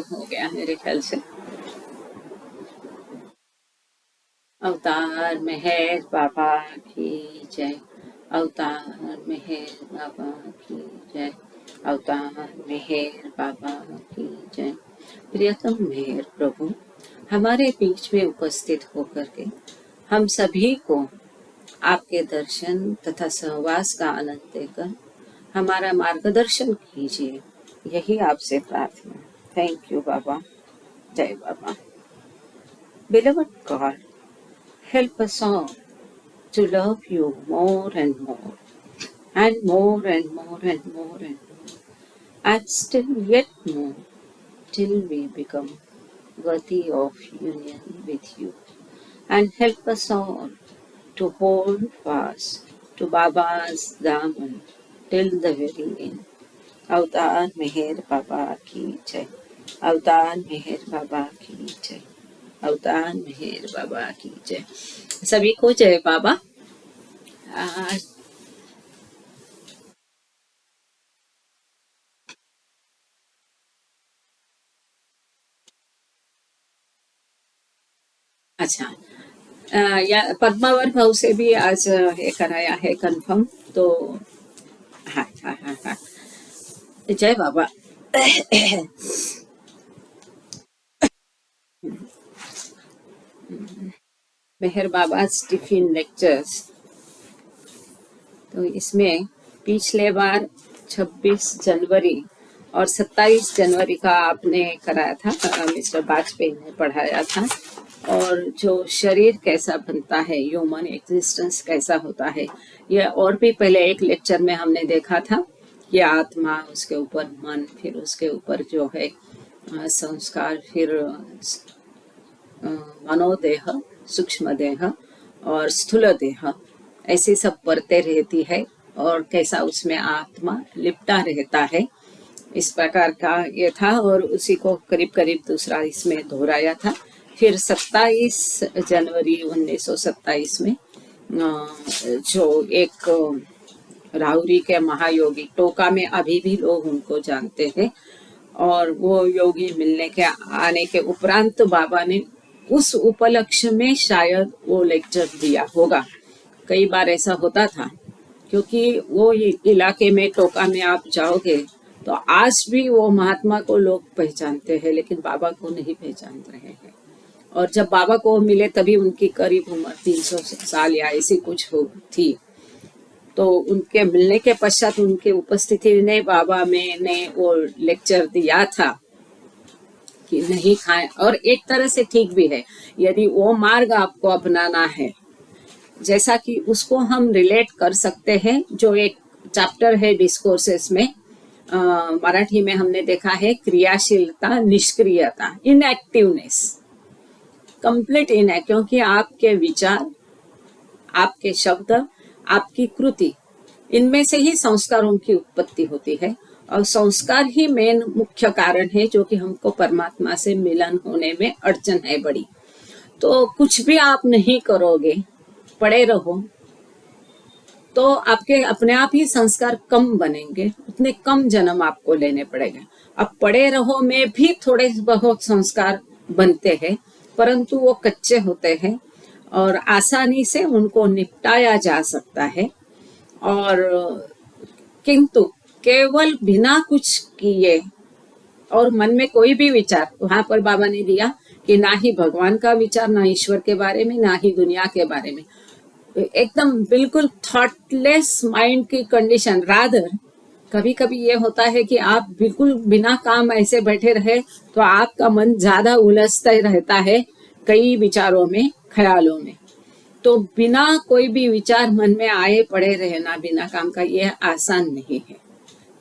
हो गया मेरे ख्याल से। अवतार मेहर बाबा की जय। अवतार मेहर बाबा की जय। अवतार मेहर बाबा की जय। प्रियतम मेहर प्रभु, हमारे बीच में उपस्थित होकर के हम सभी को आपके दर्शन तथा सहवास का आनंद देकर हमारा मार्गदर्शन कीजिए, यही आपसे प्रार्थना। थैंक यू बाबा। जय बाबा। Beloved God, help us all to love you more and more, and more and more and more and more, and still yet more, till we become worthy of union with you. And help us all to hold fast to Baba's daman till the very end. अवतार मेहर बाबा की जय। अवतार मेहर बाबा की जय। अवतार मेहर बाबा की जय। सभी को जय बाबा। आ, अच्छा। या पद्मावर भाऊ से भी आज हे कराया है कंफर्म, तो हाँ हाँ हाँ हाँ। जय बाबा। मेहर बाबा टिफिन लेक्चर्स, तो इसमें पिछले बार 26 जनवरी और 27 जनवरी का आपने कराया था, मिस्टर वाजपेयी ने पढ़ाया था। और जो शरीर कैसा बनता है, ह्यूमन एग्जिस्टेंस कैसा होता है, ये और भी पहले एक लेक्चर में हमने देखा था कि आत्मा, उसके ऊपर मन, फिर उसके ऊपर जो है संस्कार, फिर मनोदेह, सूक्ष्म देह और स्थूल देह, ऐसी सब परतें रहती है और कैसा उसमें आत्मा लिपटा रहता है, इस प्रकार का ये था। और उसी को करीब करीब दूसरा इसमें दोहराया था। फिर 27 जनवरी 1927 में जो एक राहुरी के महायोगी, टोका में अभी भी लोग उनको जानते हैं, और वो योगी मिलने के आने के उपरांत बाबा ने उस उपलक्ष्य में शायद वो लेक्चर दिया होगा। कई बार ऐसा होता था, क्योंकि वो इलाके में, टोका में आप जाओगे तो आज भी वो महात्मा को लोग पहचानते हैं, लेकिन बाबा को नहीं पहचान रहे हैं। और जब बाबा को मिले तभी उनकी करीब उम्र 300 साल या ऐसी कुछ हो थी। तो उनके मिलने के पश्चात उनके उपस्थिति ने बाबा में ने वो लेक्चर दिया था कि नहीं खाएं। और एक तरह से ठीक भी है, यदि वो मार्ग आपको अपनाना है, जैसा कि उसको हम रिलेट कर सकते हैं। जो एक चैप्टर है डिस्कोर्सेस में, मराठी में हमने देखा है, क्रियाशीलता, निष्क्रियता, इनएक्टिवनेस, कंप्लीट इनएक्ट, क्योंकि आपके विचार, आपके शब्द, आपकी कृति, इनमें से ही संस्कारों की उत्पत्ति होती है। और संस्कार ही मेन मुख्य कारण है जो कि हमको परमात्मा से मिलन होने में अड़चन है बड़ी। तो कुछ भी आप नहीं करोगे, पड़े रहो, तो आपके अपने आप ही संस्कार कम बनेंगे, उतने कम जन्म आपको लेने पड़ेंगे। अब पड़े रहो में भी थोड़े बहुत संस्कार बनते हैं, परंतु वो कच्चे होते हैं और आसानी से उनको निपटाया जा सकता है। और किंतु केवल बिना कुछ किए और मन में कोई भी विचार, वहां पर बाबा ने दिया कि ना ही भगवान का विचार, ना ईश्वर के बारे में, ना ही दुनिया के बारे में, एकदम बिल्कुल थॉटलेस माइंड की कंडीशन। रादर कभी कभी ये होता है कि आप बिल्कुल बिना काम ऐसे बैठे रहे तो आपका मन ज्यादा उलझता रहता है कई विचारों में, ख्यालों में। तो बिना कोई भी विचार मन में आए पड़े रहना बिना काम का, ये आसान नहीं है।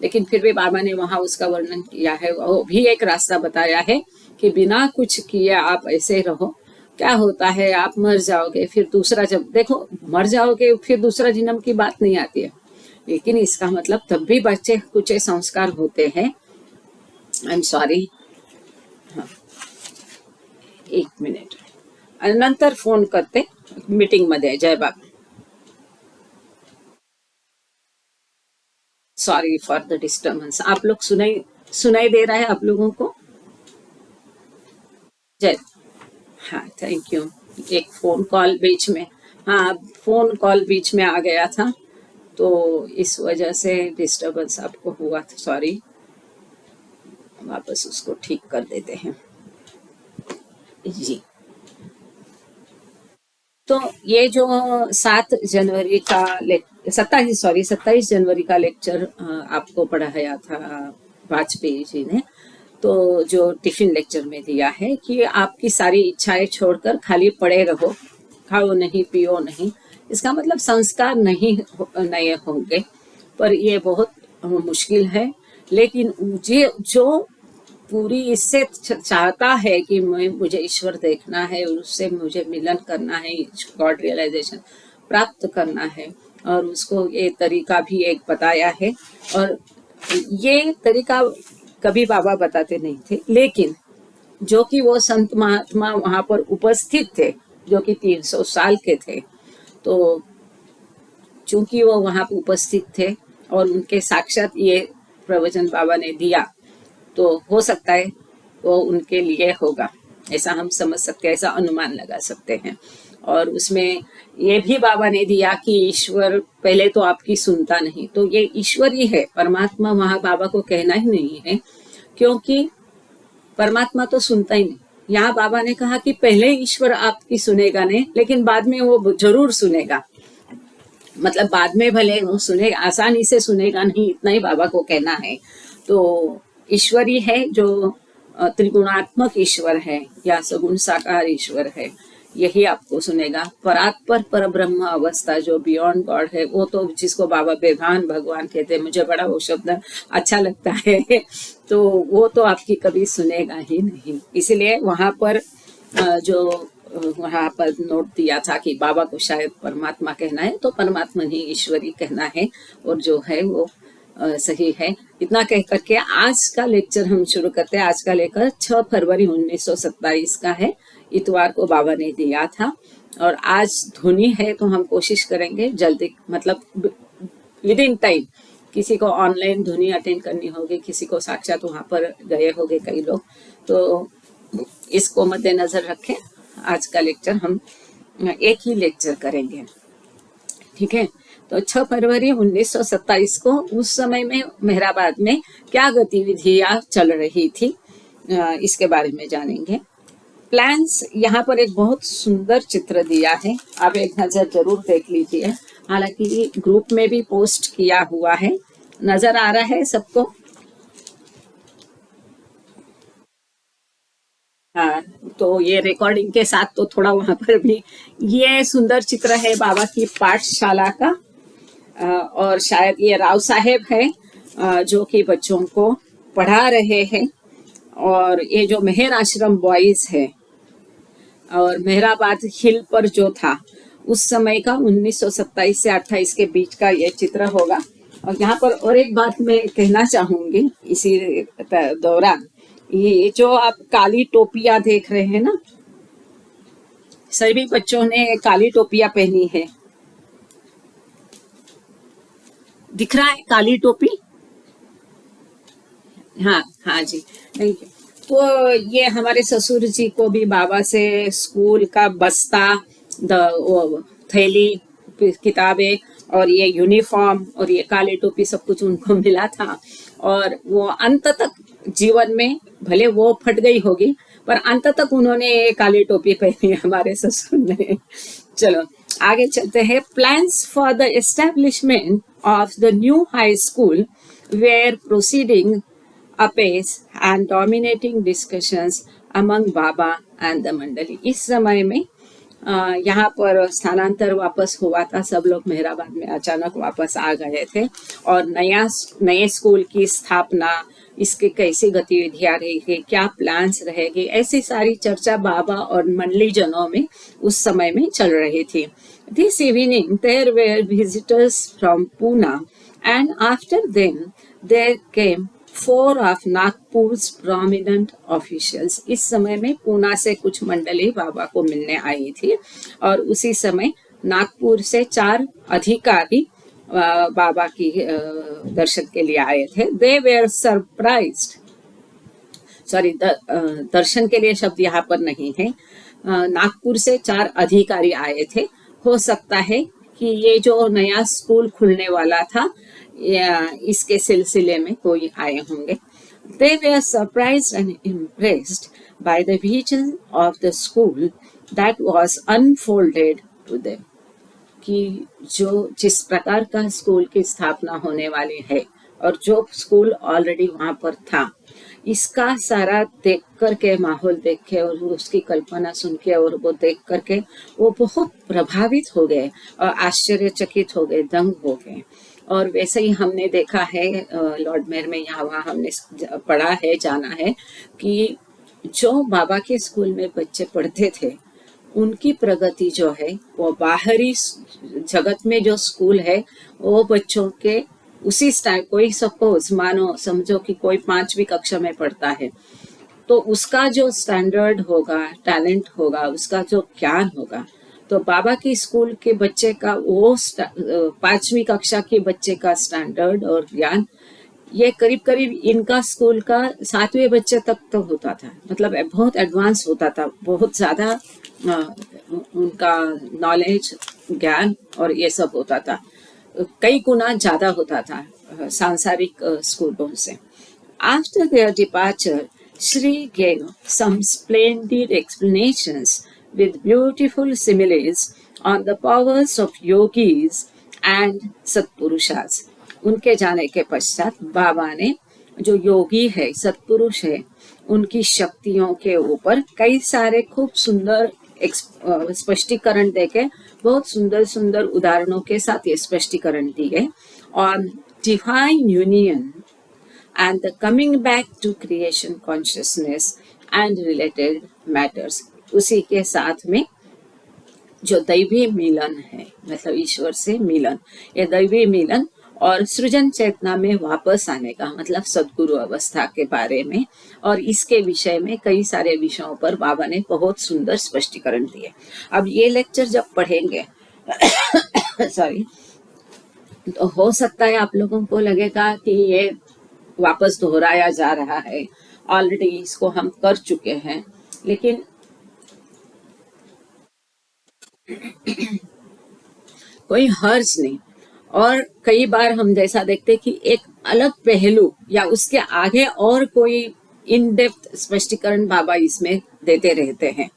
लेकिन फिर भी बाबा ने वहां उसका वर्णन किया है, वो भी एक रास्ता बताया है कि बिना कुछ किए आप ऐसे रहो। क्या होता है, आप मर जाओगे, फिर दूसरा, जब देखो मर जाओगे फिर दूसरा जन्म की बात नहीं आती है, लेकिन इसका मतलब तब भी बच्चे कुछ संस्कार होते हैं। आई एम सॉरी, एक मिनिट, नंतर फोन करते, मीटिंग मध्ये। जय Baba. Sorry for the disturbance. आप लोग सुनाई सुनाई दे रहा है आप लोगों को? जय। हाँ, थैंक यू। एक फोन कॉल बीच में, हाँ फोन कॉल बीच में आ गया था, तो इस वजह से डिस्टरबेंस आपको हुआ था, सॉरी। वापस उसको ठीक कर देते हैं जी। तो ये जो 7 जनवरी का 27 जनवरी का लेक्चर आपको पढ़ाया था वाजपेयी जी ने, तो जो टिफिन लेक्चर में दिया है कि आपकी सारी इच्छाएं छोड़कर खाली पड़े रहो, खाओ नहीं पियो नहीं, इसका मतलब संस्कार नहीं नए होंगे, पर ये बहुत मुश्किल है। लेकिन मुझे जो पूरी इससे चाहता है कि मुझे ईश्वर देखना है, उससे मुझे मिलन करना है, गॉड रियलाइजेशन प्राप्त करना है, और उसको ये तरीका भी एक बताया है। और ये तरीका कभी बाबा बताते नहीं थे, लेकिन जो कि वो संत महात्मा वहां पर उपस्थित थे, जो कि 300 साल के थे, तो चूंकि वो वहां पर उपस्थित थे और उनके साक्षात ये प्रवचन बाबा ने दिया, तो हो सकता है वो उनके लिए होगा, ऐसा हम समझ सकते हैं, ऐसा अनुमान लगा सकते हैं। और उसमें ये भी बाबा ने दिया कि ईश्वर पहले तो आपकी सुनता नहीं, तो ये ईश्वर ही है, परमात्मा वहां बाबा को कहना ही नहीं है, क्योंकि परमात्मा तो सुनता ही नहीं। यहाँ बाबा ने कहा कि पहले ईश्वर आपकी सुनेगा नहीं, लेकिन बाद में वो जरूर सुनेगा। मतलब बाद में भले वो सुनेगा, आसानी से सुनेगा नहीं, इतना ही बाबा को कहना है। तो ईश्वर ही है जो त्रिगुणात्मक ईश्वर है या सगुण साकार ईश्वर है, यही आपको सुनेगा। परात्पर पर ब्रह्म अवस्था जो बियॉन्ड गॉड है, वो तो जिसको बाबा बेभान भगवान कहते हैं, मुझे बड़ा वो शब्द अच्छा लगता है तो वो तो आपकी कभी सुनेगा ही नहीं। इसलिए वहां पर जो वहां पर नोट दिया था कि बाबा को शायद परमात्मा कहना है, तो परमात्मा ही ईश्वरी कहना है, और जो है वो सही है। इतना कह करके आज का लेक्चर हम शुरू करते हैं। आज का लेक्चर 6 फरवरी 1927 का है, इतवार को बाबा ने दिया था, और आज धुनी है, तो हम कोशिश करेंगे जल्दी, मतलब विद इन टाइम। किसी को ऑनलाइन धुनी अटेंड करनी होगी, किसी को साक्षात वहां पर गए होंगे कई लोग, तो इसको मद्देनजर रखें। आज का लेक्चर हम एक ही लेक्चर करेंगे, ठीक है। तो 6 फरवरी 1927 को उस समय में मेहराबाद में क्या गतिविधियां चल रही थी, इसके बारे में जानेंगे। प्लान्स, यहाँ पर एक बहुत सुंदर चित्र दिया है, आप एक नजर जरूर देख लीजिए। हालांकि ग्रुप में भी पोस्ट किया हुआ है, नजर आ रहा है सबको? हाँ, तो ये रिकॉर्डिंग के साथ तो थोड़ा वहां पर भी, ये सुंदर चित्र है बाबा की पाठशाला का, और शायद ये राव साहेब है जो कि बच्चों को पढ़ा रहे हैं। और ये जो मेहर आश्रम बॉयज है, और मेहराबाद हिल पर जो था उस समय का 1927 से 28 के बीच का ये चित्र होगा। और यहाँ पर और एक बात मैं कहना चाहूंगी इसी दौरान, ये जो आप काली टोपियां देख रहे हैं ना, सभी बच्चों ने काली टोपियां पहनी है, दिख रहा है काली टोपी? हाँ हाँ जी, थैंक यू। तो ये हमारे ससुर जी को भी बाबा से स्कूल का बस्ता, थैली, किताबें और ये यूनिफॉर्म और ये काली टोपी सब कुछ उनको मिला था। और वो अंत तक जीवन में, भले वो फट गई होगी, पर अंत तक उन्होंने ये काली टोपी पहनी हमारे ससुर ने। चलो आगे चलते हैं। Plans for the establishment of the new high school were proceeding apace and dominating discussions among Baba and the मंडली। इस समय में यहाँ पर स्थानांतर वापस हुआ था, सब लोग मेहराबाद में अचानक वापस आ गए थे, और नए स्कूल की स्थापना, इसके कैसी गतिविधियां रहेगी, क्या प्लान्स रहेगी, ऐसी सारी चर्चा बाबा और मंडली जनों में उस समय में चल रही थी। This evening there were visitors from Poona and after them there came 4 of नागपुर's prominent officials। इस समय में पूना से कुछ मंडली बाबा को मिलने आई थी, और उसी समय नागपुर से 4 अधिकारी बाबा की दर्शन के लिए आए थे। They were surprised सॉरी, दर्शन के लिए शब्द यहाँ पर नहीं है। नागपुर से 4 अधिकारी आए थे। हो सकता है कि ये जो नया स्कूल खुलने वाला था या इसके सिलसिले में कोई आए होंगे। They were surprised and impressed by the vision of the school that was unfolded to them. कि जिस प्रकार का स्कूल की स्थापना होने वाली है और जो स्कूल ऑलरेडी वहाँ पर था, इसका सारा देख करके, माहौल देख के और उसकी कल्पना सुन के और वो देख करके वो बहुत प्रभावित हो गए और आश्चर्यचकित हो गए, दंग हो गए। और वैसे ही हमने देखा है लॉर्ड मेयर में, यहाँ वहाँ हमने पढ़ा है, जाना है कि जो बाबा के स्कूल में बच्चे पढ़ते थे उनकी प्रगति जो है वो बाहरी जगत में जो स्कूल है वो बच्चों के उसी स्टाइल, कोई सपोज मानो समझो कि कोई 5वीं कक्षा में पढ़ता है तो उसका जो स्टैंडर्ड होगा, टैलेंट होगा, उसका जो ज्ञान होगा, तो बाबा की स्कूल के बच्चे का वो 5वीं कक्षा के बच्चे का स्टैंडर्ड और ज्ञान ये करीब करीब इनका स्कूल का 7वें बच्चे तक तो होता था। मतलब बहुत एडवांस होता था, बहुत ज्यादा उनका नॉलेज, ज्ञान और ये सब होता था, कई गुना ज्यादा होता था सांसारिक स्कूलों से। After their departure, Shri gave some splendid explanations with beautiful similes on the powers of yogis and सत्पुरुषास। उनके जाने के पश्चात बाबा ने जो योगी है, सत्पुरुष है, उनकी शक्तियों के ऊपर कई सारे खूब सुंदर स्पष्टीकरण देके, बहुत सुंदर सुंदर उदाहरणों के साथ ये स्पष्टीकरण दिए on divine union and the coming back to creation consciousness and related matters। उसी के साथ में जो दैवी मिलन है, मतलब ईश्वर से मिलन, ये दैवी मिलन और सृजन चेतना में वापस आने का मतलब सद्गुरु अवस्था के बारे में, और इसके विषय में कई सारे विषयों पर बाबा ने बहुत सुंदर स्पष्टीकरण दिए। अब ये लेक्चर जब पढ़ेंगे सॉरी, तो हो सकता है आप लोगों को लगेगा कि ये वापस दोहराया जा रहा है, ऑलरेडी इसको हम कर चुके हैं, लेकिन कोई हर्ज नहीं। और कई बार हम जैसा देखते कि एक अलग पहलू या उसके आगे और कोई इन डेप्थ स्पष्टीकरण बाबा इसमें देते रहते हैं,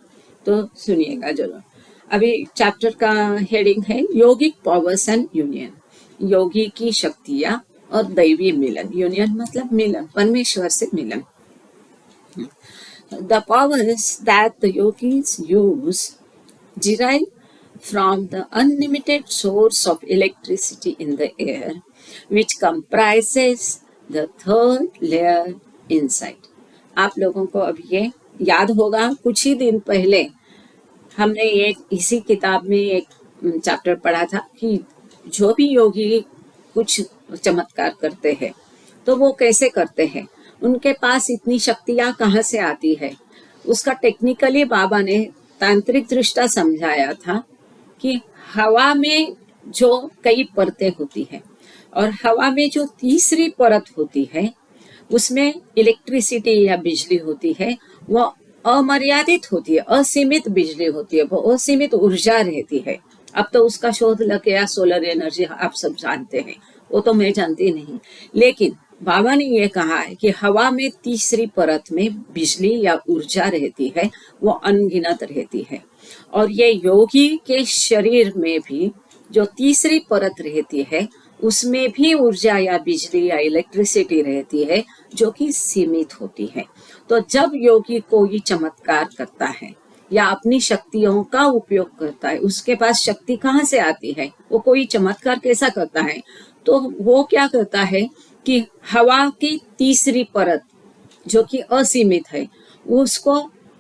तो सुनिएगा जरूर। अभी चैप्टर का हेडिंग है योगिक पावर्स एंड यूनियन, योगी की शक्तियां और दैवी मिलन। यूनियन मतलब मिलन, परमेश्वर से मिलन। The powers that the yogis use derive from the unlimited source of electricity in the air, which comprises the third layer inside। आप लोगों को अब ये याद होगा, कुछ ही दिन पहले हमने ये इसी किताब में एक चैप्टर पढ़ा था कि जो भी योगी कुछ चमत्कार करते हैं तो वो कैसे करते हैं, उनके पास इतनी शक्तियां कहाँ से आती है। उसका टेक्निकली बाबा ने तांत्रिक दृष्टा समझाया था कि हवा में जो कई परतें होती है और हवा में जो तीसरी परत होती है उसमें इलेक्ट्रिसिटी या बिजली होती है, वो अमर्यादित होती है, असीमित बिजली होती है, वो असीमित ऊर्जा रहती है। अब तो उसका शोध लग गया, सोलर एनर्जी, आप सब जानते हैं, वो तो मैं जानती नहीं, लेकिन बाबा ने ये कहा है कि हवा में तीसरी परत में बिजली या ऊर्जा रहती है, वो अनगिनत रहती है। और ये योगी के शरीर में भी जो तीसरी परत रहती है उसमें भी ऊर्जा या बिजली या इलेक्ट्रिसिटी रहती है जो कि सीमित होती है। तो जब योगी कोई चमत्कार करता है या अपनी शक्तियों का उपयोग करता है, उसके पास शक्ति कहाँ से आती है, वो कोई चमत्कार कैसा करता है, तो वो क्या करता है कि हवा की तीसरी परत जो कि असीमित है उसको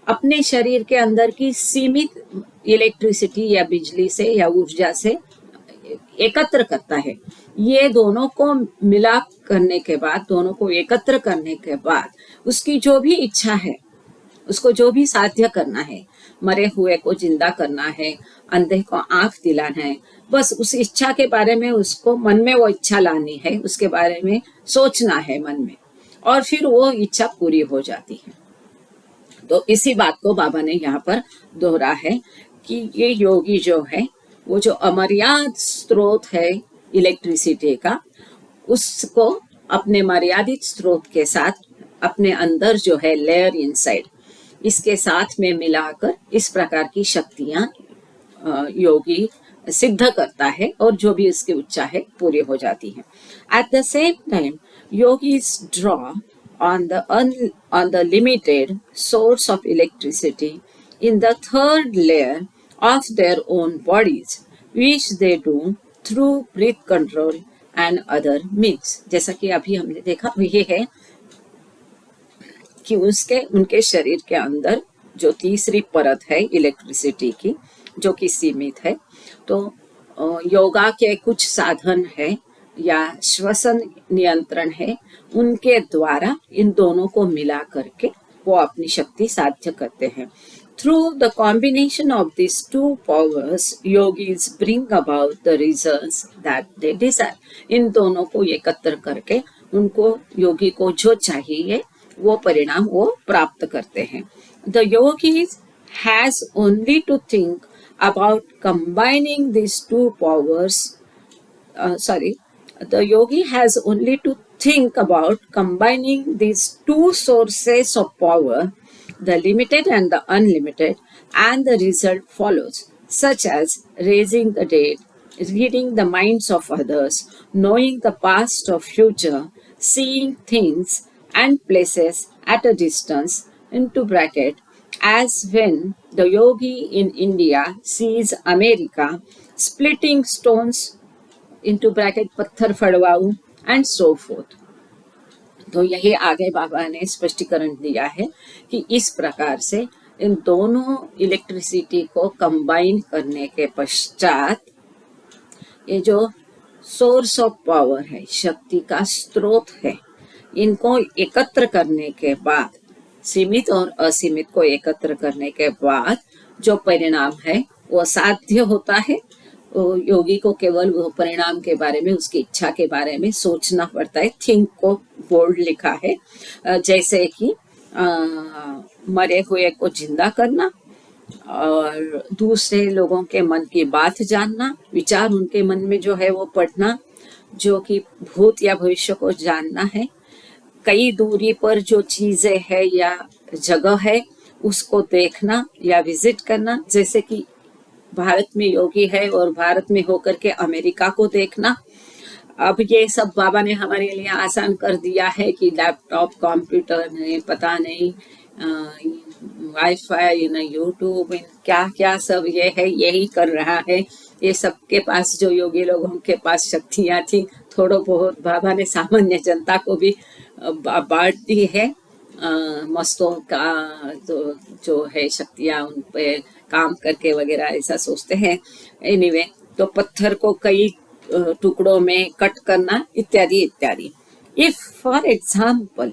अपने शरीर के अंदर की सीमित इलेक्ट्रिसिटी या बिजली से या ऊर्जा से एकत्र करता है। ये दोनों को मिलाप करने के बाद, दोनों को एकत्र करने के बाद उसकी जो भी इच्छा है, उसको जो भी साध्य करना है, मरे हुए को जिंदा करना है, अंधे को आंख दिलाना है, बस उस इच्छा के बारे में उसको मन में वो इच्छा लानी है, उसके बारे में सोचना है मन में, और फिर वो इच्छा पूरी हो जाती है। तो इसी बात को बाबा ने यहाँ पर दोहरा है कि ये योगी जो है वो जो अमर्याद स्रोत है इलेक्ट्रिसिटी का, उसको अपने मर्यादित स्रोत के साथ अपने अंदर जो है लेयर इनसाइड, इसके साथ में मिलाकर इस प्रकार की शक्तियां योगी सिद्ध करता है और जो भी उसकी इच्छा है पूरी हो जाती है। At the same time yogis draw on the limited source of electricity in the third layer of their own bodies, which they do through breath control and other means। जैसा कि अभी हमने देखा ये है कि उनके शरीर के अंदर जो तीसरी परत है इलेक्ट्रिसिटी की, जो कि सीमित है, तो योगा के कुछ साधन है या श्वसन नियंत्रण है, उनके द्वारा इन दोनों को मिला करके वो अपनी शक्ति साध्य करते हैं। Through the combination of this two powers yogis bring about the results that they desire. इन दोनों को एकत्र करके उनको योगी को जो चाहिए वो परिणाम वो प्राप्त करते हैं। The yogis has only to think about combining these two powers, the yogi has only to think about combining these two sources of power, the limited and the unlimited, and the result follows, such as raising the dead, reading the minds of others, knowing the past or future, seeing things and places at a distance, into bracket, as when the yogi in India sees America splitting stones, into bracket पत्थर फड़वाऊ and so forth। तो यही आगे बाबा ने स्पष्टीकरण दिया है कि इस प्रकार से इन दोनों इलेक्ट्रिसिटी को कंबाइन करने के पश्चात ये जो सोर्स ऑफ पावर है, शक्ति का स्रोत है, इनको एकत्र करने के बाद, सीमित और असीमित को एकत्र करने के बाद जो परिणाम है वो साध्य होता है। योगी को केवल वो परिणाम के बारे में, उसकी इच्छा के बारे में सोचना पड़ता है। थिंक को बोल्ड लिखा है, जैसे कि मरे हुए को जिंदा करना और दूसरे लोगों के मन की बात जानना, विचार उनके मन में जो है वो पढ़ना, जो कि भूत या भविष्य को जानना है, कई दूरी पर जो चीजें है या जगह है उसको देखना या विजिट करना, जैसे कि भारत में योगी है और भारत में होकर के अमेरिका को देखना। अब ये सब बाबा ने हमारे लिए आसान कर दिया है कि लैपटॉप, कंप्यूटर नहीं, पता नहीं वाईफाई न यूट्यूब, क्या क्या सब ये है, यही कर रहा है। ये सबके पास जो योगी लोगों के पास शक्तियां थी, थोड़ा बहुत बाबा ने सामान्य जनता को भी बांट दी है। मस्तों का जो है शक्तियां उन पे काम करके वगैरह ऐसा सोचते हैं। एनीवे, तो पत्थर को कई टुकड़ों में कट करना इत्यादि इत्यादि। If for example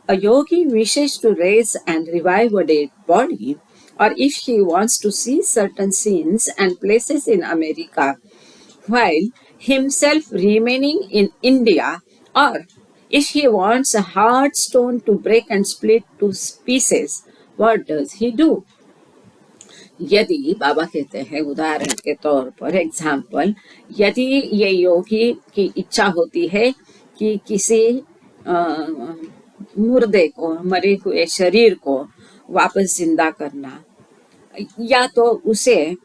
a yogi wishes to raise and revive a dead body, or if he wants to see certain scenes and places in America while himself remaining in India, or if he wants a hard stone to break and split to pieces, what does he do? यदि बाबा कहते हैं उदाहरण के तौर पर example, यदि ये योगी की इच्छा होती है कि किसी मुर्दे को, मरे हुए शरीर को वापस जिंदा करना, या तो उसे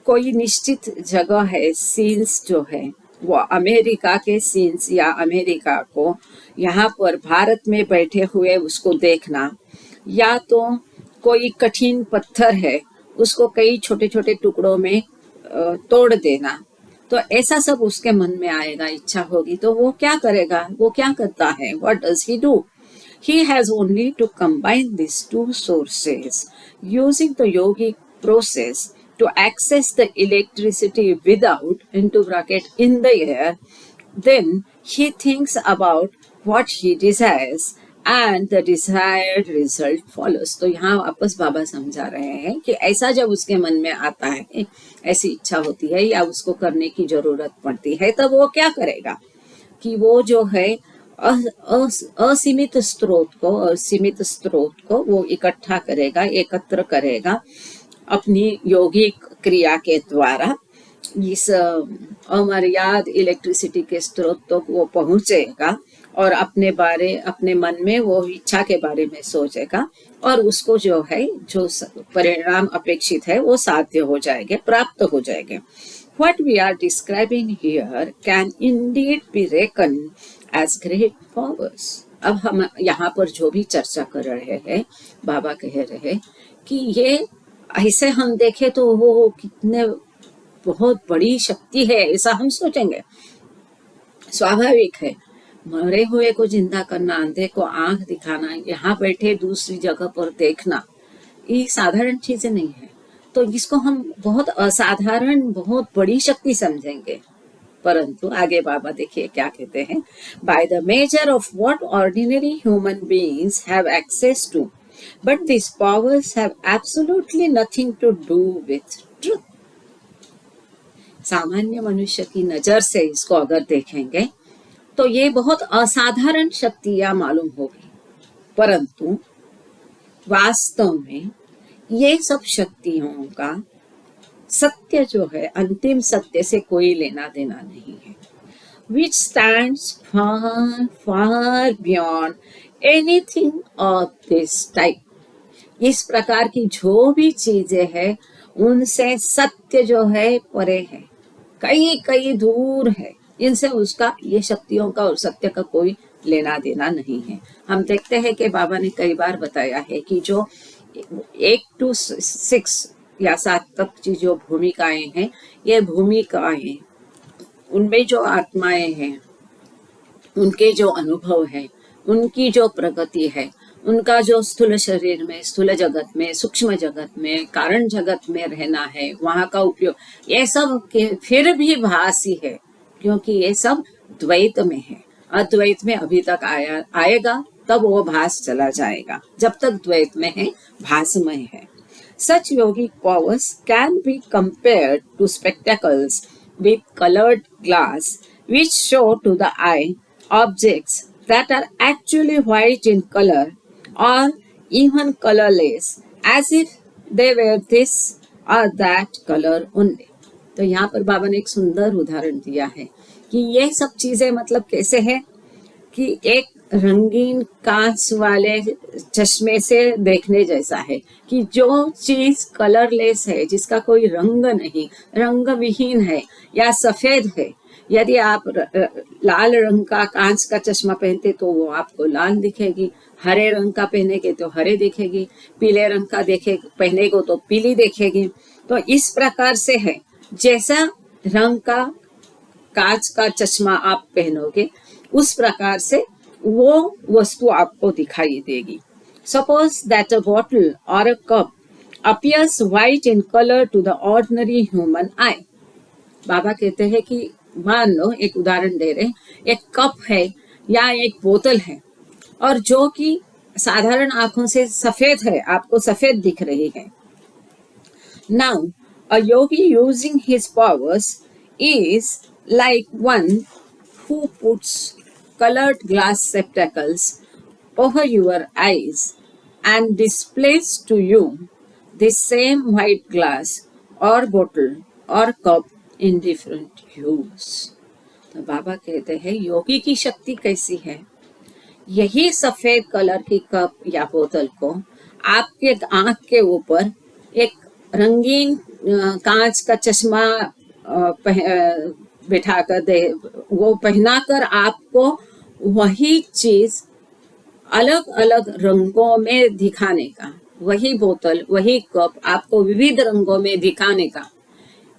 कोई निश्चित जगह है, सीन्स जो है वो अमेरिका के सीन्स या अमेरिका को यहाँ पर भारत में बैठे हुए उसको देखना, या तो कोई कठिन पत्थर है उसको कई छोटे छोटे टुकड़ों में तोड़ देना, तो ऐसा सब उसके मन में आएगा, इच्छा होगी तो वो क्या करेगा, वो क्या करता है? What does he do? He has only to combine these two sources using the yogic process to access the electricity without, into bracket, in the air. Then he thinks about what he desires and the desired result follows। तो यहाँ वापस बाबा समझा रहे हैं कि ऐसा जब उसके मन में आता है, ऐसी इच्छा होती है या उसको करने की जरूरत पड़ती है, तब वो क्या करेगा कि वो जो है असीमित स्रोत को वो इकट्ठा करेगा, एकत्र करेगा अपनी यौगिक क्रिया के द्वारा। इस अमर्याद इलेक्ट्रिसिटी के स्रोत तक वो पहुंचेगा और अपने मन में वो इच्छा के बारे में सोचेगा और उसको जो परिणाम अपेक्षित है वो साध्य हो जाएंगे, प्राप्त हो जाएंगे। What we are describing here can indeed be reckoned as great powers. अब हम यहाँ पर जो भी चर्चा कर रहे हैं, बाबा कह रहे हैं कि ये ऐसे हम देखें तो वो कितने बहुत बड़ी शक्ति है, ऐसा हम सोचेंगे। स्वाभाविक है, मरे हुए को जिंदा करना, अंधे को आंख दिखाना, यहाँ बैठे दूसरी जगह पर देखना, ये साधारण चीजें नहीं है। तो इसको हम बहुत असाधारण, बहुत बड़ी शक्ति समझेंगे। परंतु आगे बाबा देखिए क्या कहते हैं, by the measure of what ordinary human beings have access to, but this powers have absolutely nothing to do with truth. सामान्य मनुष्य की नजर से इसको अगर देखेंगे तो ये बहुत असाधारण शक्तियां मालूम होगी, परंतु वास्तव में ये सब शक्तियों का सत्य जो है, अंतिम सत्य से कोई लेना देना नहीं है। Which stands far, far beyond anything of this type. इस प्रकार की जो भी चीजें हैं उनसे सत्य जो है परे है, कई कई दूर है। इनसे उसका, ये शक्तियों का और सत्य का कोई लेना देना नहीं है। हम देखते हैं कि बाबा ने कई बार बताया है कि जो 1 to 6 या 7 तक की जो भूमिकाएं हैं, ये भूमिकाएं, उनमें जो आत्माएं हैं, उनके जो अनुभव है, उनकी जो प्रगति है, उनका जो स्थूल शरीर में, स्थूल जगत में, सूक्ष्म जगत में, कारण जगत में रहना है, वहाँ का उपयोग, ये सब के फिर भी भासी है, क्योंकि ये सब द्वैत में है। अद्वैत में अभी तक आएगा तब वो भास चला जाएगा। जब तक द्वैत में है, भासमय है। Such yogic powers can be compared to spectacles with colored glass, which show to the eye objects that are actually white in color or even colorless, as if they were this or that color only. तो यहाँ पर बाबा ने एक सुंदर उदाहरण दिया है कि ये सब चीजें मतलब कैसे है कि एक रंगीन कांच वाले चश्मे से देखने जैसा है, कि जो चीज कलरलेस है, जिसका कोई रंग नहीं, रंग विहीन है या सफेद है, यदि आप लाल रंग का कांच का चश्मा पहनते तो वो आपको लाल दिखेगी, हरे रंग का पहनेगे तो हरे दिखेगी, पीले रंग का पहनेगो तो पीली दिखेगी। तो इस प्रकार से है, जैसा रंग का कांच का चश्मा आप पहनोगे उस प्रकार से वो वस्तु आपको दिखाई देगी। Suppose that a bottle or a cup appears white in color to the ordinary human eye. बाबा कहते हैं कि मान लो, एक उदाहरण दे रहे, एक कप है या एक बोतल है और जो कि साधारण आंखों से सफेद है, आपको सफेद दिख रही है। Now, a yogi using his powers is like one who puts colored glass spectacles over your eyes and displays to you the same white glass or bottle or cup in different hues. तो बाबा कहते हैं योगी की शक्ति कैसी है, यही सफेद colour की कप या बोतल को आपके आंख के ऊपर एक रंगीन कांच का चश्मा बिठाकर दे, वो पहनाकर आपको वही चीज अलग अलग रंगों में दिखाने का, वही बोतल, वही कप आपको विविध रंगों में दिखाने का,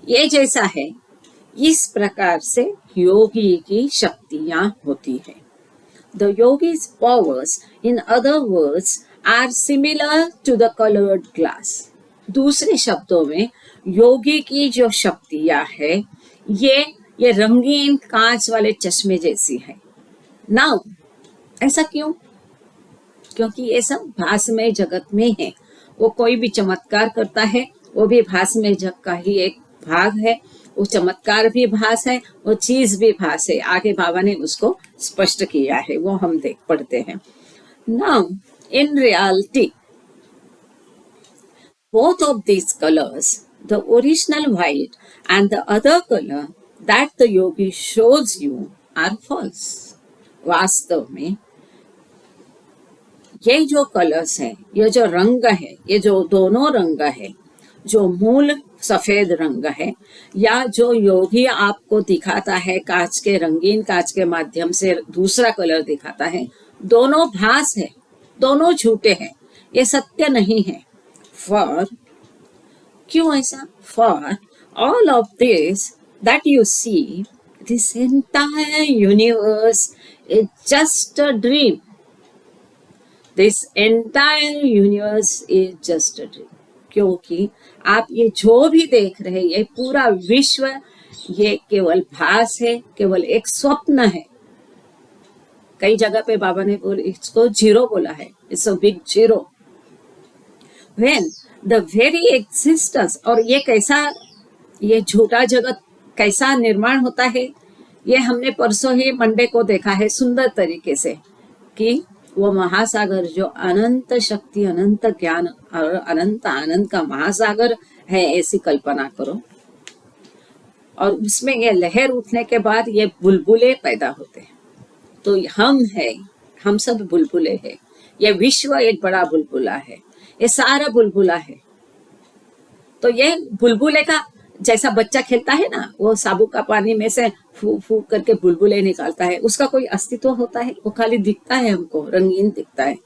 ये जैसा है, इस प्रकार से योगी की शक्तियां होती है। The yogi's powers, in other words, are similar to the colored glass. दूसरे शब्दों में योगी की जो शक्तियां है ये रंगीन कांच वाले चश्मे जैसी है। नाउ ऐसा क्यों? क्योंकि ये सब भासमय जगत में है। वो कोई भी चमत्कार करता है, वो भी भासमय जगत का ही एक भाग है। वो चमत्कार भी भास है, वो चीज भी भास है। आगे बाबा ने उसको स्पष्ट किया है, वो हम देख पढ़ते हैं। Now in reality both of these colors, the original white and the other color that the yogi shows you, are false. वास्तव में ये जो कलर्स है, ये जो रंग है, ये जो दोनों रंग है, जो मूल सफेद रंग है या जो योगी आपको दिखाता है कांच के, रंगीन कांच के माध्यम से दूसरा कलर दिखाता है, दोनों भास है, दोनों झूठे हैं, ये सत्य नहीं है। For क्यों ऐसा? For all of this that you see, this entire universe is just a dream. This entire universe is just a dream. क्योंकि आप ये जो भी देख रहे हैं, ये पूरा विश्व, ये केवल भास है, केवल एक स्वप्न है। कई जगह पे बाबा ने इसको जीरो बोला है, it's a big zero. When the very existence, और ये कैसा, ये झूठा जगत कैसा निर्माण होता है, ये हमने परसों ही मंडे को देखा है सुंदर तरीके से, कि वो महासागर जो अनंत शक्ति, अनंत ज्ञान और अनंत आनंद का महासागर है, ऐसी कल्पना करो। और उसमें ये लहर उठने के बाद ये बुलबुले पैदा होते हैं। तो हम है, हम सब बुलबुले हैं। ये विश्व एक बड़ा बुलबुला है, ये सारा बुलबुला है। तो ये बुलबुले का जैसा बच्चा खेलता है ना, वो साबु का पानी में से फूक फूक करके बुलबुले निकालता है, उसका कोई अस्तित्व होता है? वो खाली दिखता है, हमको रंगीन दिखता है,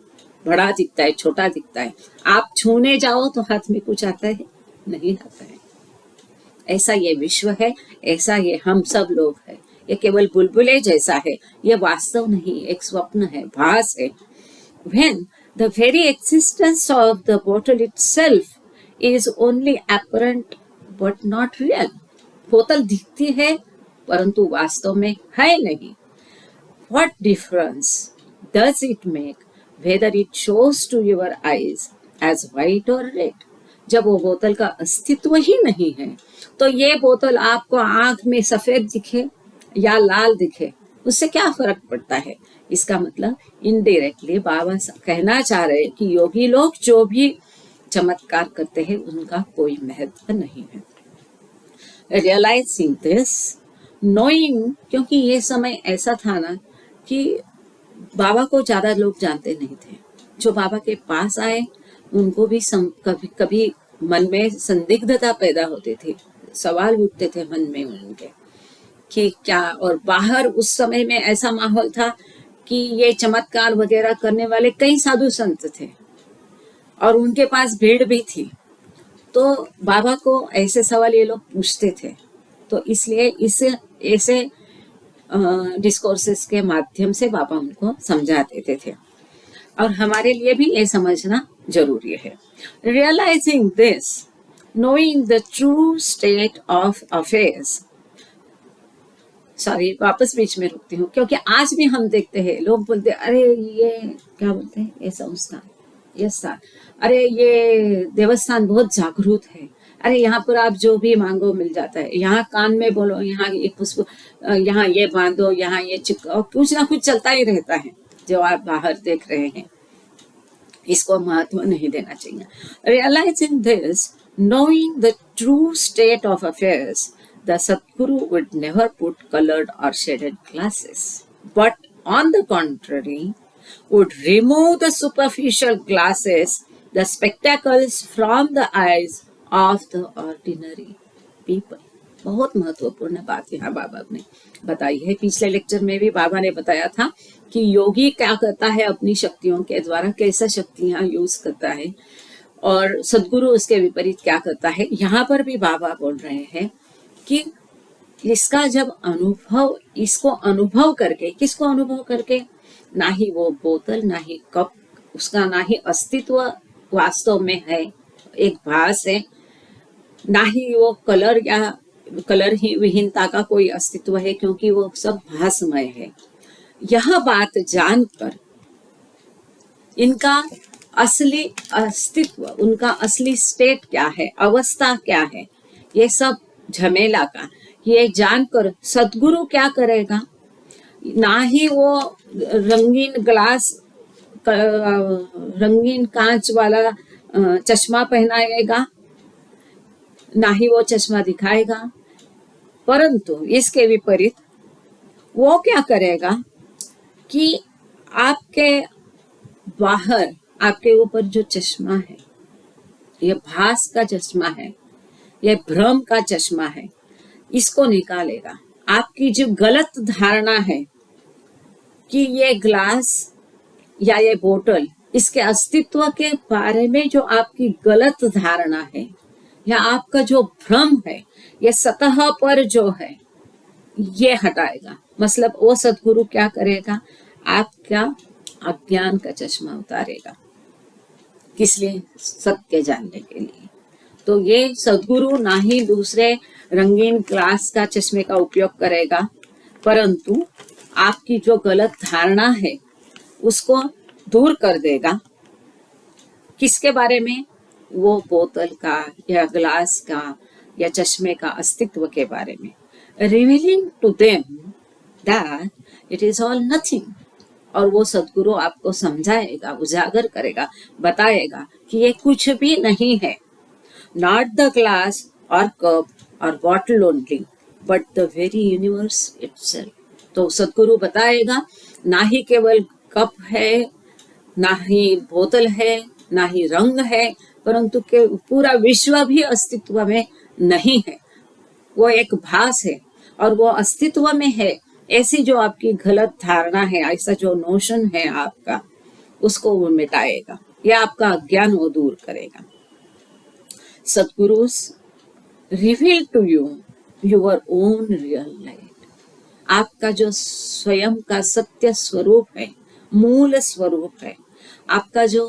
बड़ा दिखता है, छोटा दिखता है। आप छूने जाओ तो हाथ में कुछ आता है? नहीं आता है। ऐसा ये विश्व है, ऐसा ये हम सब लोग है। ये केवल बुलबुले जैसा है, ये वास्तव नहीं, एक स्वप्न है, भास है। When the very existence of the bottle itself is only apparent but not real. बोतल दिखती है परंतु वास्तव में है नहीं। What difference does it make whether it shows to your eyes as white or red? जब वो बोतल का अस्तित्व ही नहीं है, तो ये बोतल आपको आंख में सफेद दिखे या लाल दिखे, उससे क्या फर्क पड़ता है? इसका मतलब इनडायरेक्टली बाबा कहना चाह रहे हैं कि योगी लोग जो भी चमत्कार करते हैं उनका कोई महत्व नहीं है। रियलाइजिंग दिस, नोइंग, क्योंकि ये समय ऐसा था ना कि बाबा को ज्यादा लोग जानते नहीं थे। जो बाबा के पास आए उनको भी कभी कभी मन में संदिग्धता पैदा होती थी, सवाल उठते थे मन में उनके कि क्या। और बाहर उस समय में ऐसा माहौल था कि ये चमत्कार वगैरह करने वाले कई साधु संत थे और उनके पास भीड़ भी थी। तो बाबा को ऐसे सवाल ये लोग पूछते थे, तो इसलिए इस ऐसे डिस्कोर्सेस के माध्यम से बाबा उनको समझा देते थे, और हमारे लिए भी ये समझना जरूरी है। Realising this, knowing the true state of affairs, sorry वापस बीच में रुकती हूँ, क्योंकि आज भी हम देखते हैं लोग बोलते हैं अरे ये क्या बोलते हैं, ये संस्थान, ये स्थान, अरे ये देवस्थान बहुत जागरूक है, अरे यहाँ पर आप जो भी मांगो मिल जाता है, यहाँ कान में बोलो, यहाँ ये पुष्प, यहाँ ये बांधो, यहाँ ये चिपको, और कुछ ना कुछ चलता ही रहता है जो आप बाहर देख रहे हैं। इसको महत्व नहीं देना चाहिए। Realising this, knowing the true state of affairs, the Sadguru would never put colored or shaded glasses, but on the contrary, would remove the superficial glasses, the spectacles from the eyes of the ordinary people. बहुत महत्वपूर्ण बात यहाँ बाबा ने बताई है। पिछले lecture में भी बाबा ने बताया था कि योगी क्या करता है अपनी शक्तियों के द्वारा, कैसा शक्तियां यूज करता है, और सदगुरु उसके विपरीत क्या करता है। यहाँ पर भी बाबा बोल रहे हैं कि इसका जब अनुभव, इसको अनुभव करके, किसको अनुभव करके, ना ही वो बोतल, ना ही कप, उसका ना ही अस्तित्व वास्तव में है, एक भास है, ना ही वो कलर या कलर ही विहीनता का कोई अस्तित्व है, क्योंकि वो सब भासमय है। यह बात जानकर इनका असली अस्तित्व, उनका असली स्टेट क्या है, अवस्था क्या है, ये सब झमेला का ये जानकर सदगुरु क्या करेगा, ना ही वो रंगीन ग्लास रंगीन कांच वाला चश्मा पहनाएगा, ना ही वो चश्मा दिखाएगा, परंतु इसके विपरीत वो क्या करेगा कि आपके बाहर, आपके ऊपर जो चश्मा है, ये भास का चश्मा है, ये भ्रम का चश्मा है, इसको निकालेगा। आपकी जो गलत धारणा है कि ये ग्लास या ये बोतल, इसके अस्तित्व के बारे में जो आपकी गलत धारणा है या आपका जो भ्रम है, ये सतह पर जो है, ये हटाएगा। मतलब वो सद्गुरु क्या करेगा, आपका अज्ञान का चश्मा उतारेगा। किस लिए? सत्य जानने के लिए। तो ये सद्गुरु ना ही दूसरे रंगीन ग्लास का चश्मे का उपयोग करेगा, परंतु आपकी जो गलत धारणा है उसको दूर कर देगा। किसके बारे में? वो बोतल का या ग्लास का या चश्मे का अस्तित्व के बारे में। Revealing to them that it is all nothing. और वो सद्गुरु आपको समझाएगा, उजागर करेगा, बताएगा कि ये कुछ भी नहीं है। नॉट द ग्लास और कप और bottle only but the very universe itself. तो सद्गुरु बताएगा ना ही केवल कप है, ना ही बोतल है, ना ही रंग है, परंतु के पूरा विश्व भी अस्तित्व में नहीं है। वो एक भास है और वो अस्तित्व में है। ऐसी जो आपकी गलत धारणा है, ऐसा जो नोशन है आपका, उसको वो मिटाएगा। या आपका अज्ञान वो दूर करेगा। Sadguru reveal to you your own real light. आपका जो स्वयं का सत्य स्वरूप है, मूल स्वरूप है, आपका जो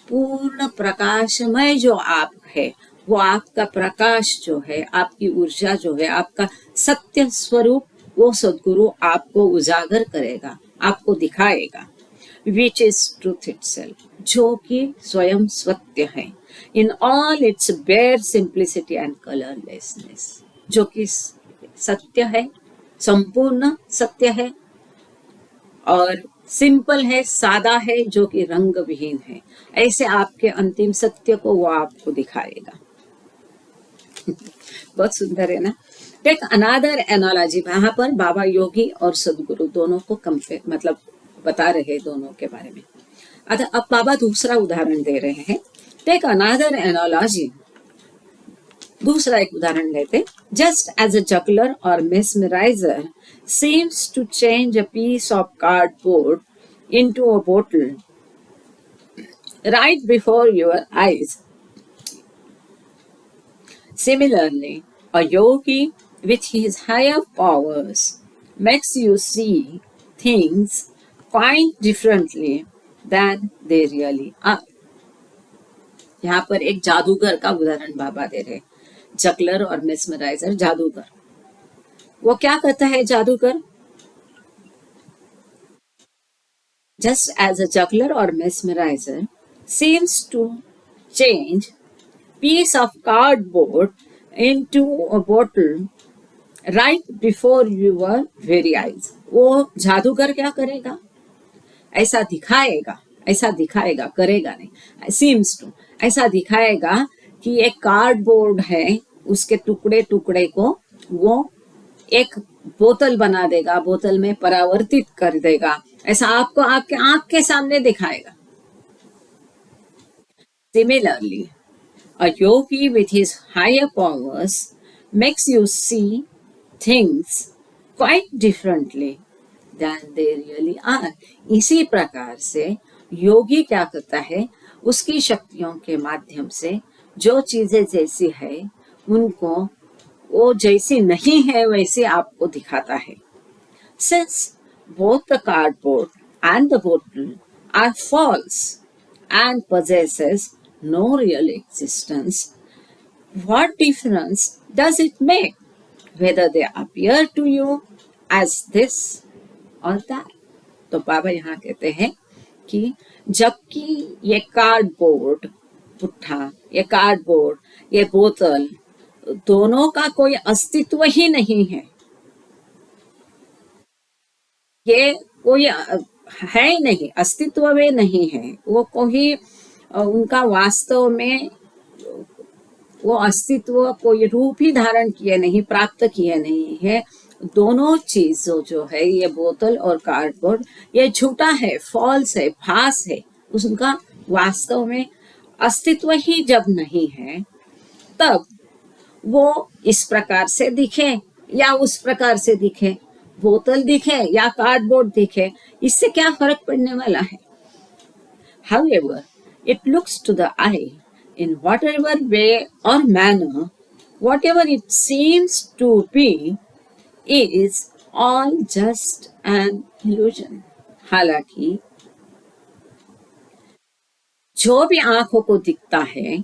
पूर्ण प्रकाशमय जो आप है, वो आपका प्रकाश जो है, आपकी ऊर्जा जो है, आपका सत्य स्वरूप, वो सद्गुरु आपको उजागर करेगा, आपको दिखाएगा। विच इज ट्रूथ इटसेल्फ, जो कि स्वयं सत्य है, in all its bare simplicity and colourlessness, जो कि सत्य है, संपूर्ण सत्य है और सिंपल है, सादा है, जो कि रंग विहीन है। ऐसे आपके अंतिम सत्य को वो आपको दिखाएगा। बहुत सुंदर है ना। Take another analogy. वहां पर बाबा योगी और सद्गुरु दोनों को कंपेयर, मतलब बता रहे दोनों के बारे में। अब बाबा दूसरा उदाहरण दे रहे हैं। Take another analogy. दूसरा एक उदाहरण लेते। जस्ट एज अ जगलर और मेस्मराइजर seems to change a piece of cardboard into a bottle right before your eyes. Similarly, a yogi with his higher powers makes you see things quite differently than they really are. यहाँ पर एक जादूगर का उदाहरण बाबा दे रहे। Juggler और मेस्मराइजर, जादूगर। वो क्या करता है जादूगर? Just as a juggler or mesmerizer seems to change piece of cardboard into a bottle right before your very eyes. वो जादूगर क्या करेगा? ऐसा दिखाएगा, करेगा नहीं। Seems to, ऐसा दिखाएगा कि एक कार्डबोर्ड है, उसके टुकड़े टुकड़े को वो एक बोतल बना देगा, बोतल में परावर्तित कर देगा। ऐसा आपको आपके आंख के सामने दिखाएगा। Similarly, a yogi with his higher powers makes you see things quite differently than they really are. इसी प्रकार से योगी क्या करता है, उसकी शक्तियों के माध्यम से जो चीजें जैसी है उनको वो जैसी नहीं है वैसे आपको दिखाता है। Since both the cardboard and the bottle are false and possesses no real existence, what difference does it make whether they appear to you as this or that? तो बाबा यहाँ कहते हैं कि जबकि ये कार्डबोर्ड पुट्ठा, ये कार्डबोर्ड, ये बोतल, दोनों का कोई अस्तित्व ही नहीं है, ये कोई है ही नहीं, अस्तित्व में नहीं है, वो कोई उनका वास्तव में वो अस्तित्व कोई रूप ही धारण किए नहीं, प्राप्त किए नहीं है। दोनों चीजों जो है, ये बोतल और कार्डबोर्ड, ये झूठा है, फॉल्स है, फास है। उसका वास्तव में अस्तित्व ही जब नहीं है, तब वो इस प्रकार से दिखे या उस प्रकार से दिखे, बोतल दिखे या कार्डबोर्ड दिखे, इससे क्या फर्क पड़ने वाला है? However, it looks to the eye in whatever way or manner, whatever it seems to be is all just an illusion. हालांकि जो भी आंखों को दिखता है,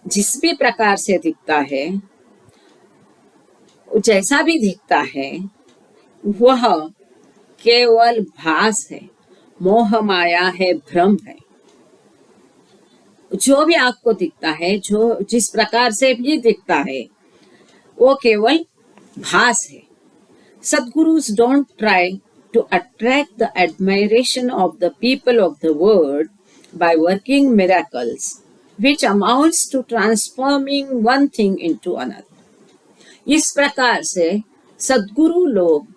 जिस भी प्रकार से दिखता है, जैसा भी दिखता है, वह केवल भास है, मोह माया है, भ्रम है। जो भी आपको दिखता है, जो जिस प्रकार से भी दिखता है, वो केवल भास है। Sadgurus don't try to attract the admiration of the people of the world by working miracles, which amounts to transforming one thing into another. इस प्रकार से सद्गुरु लोग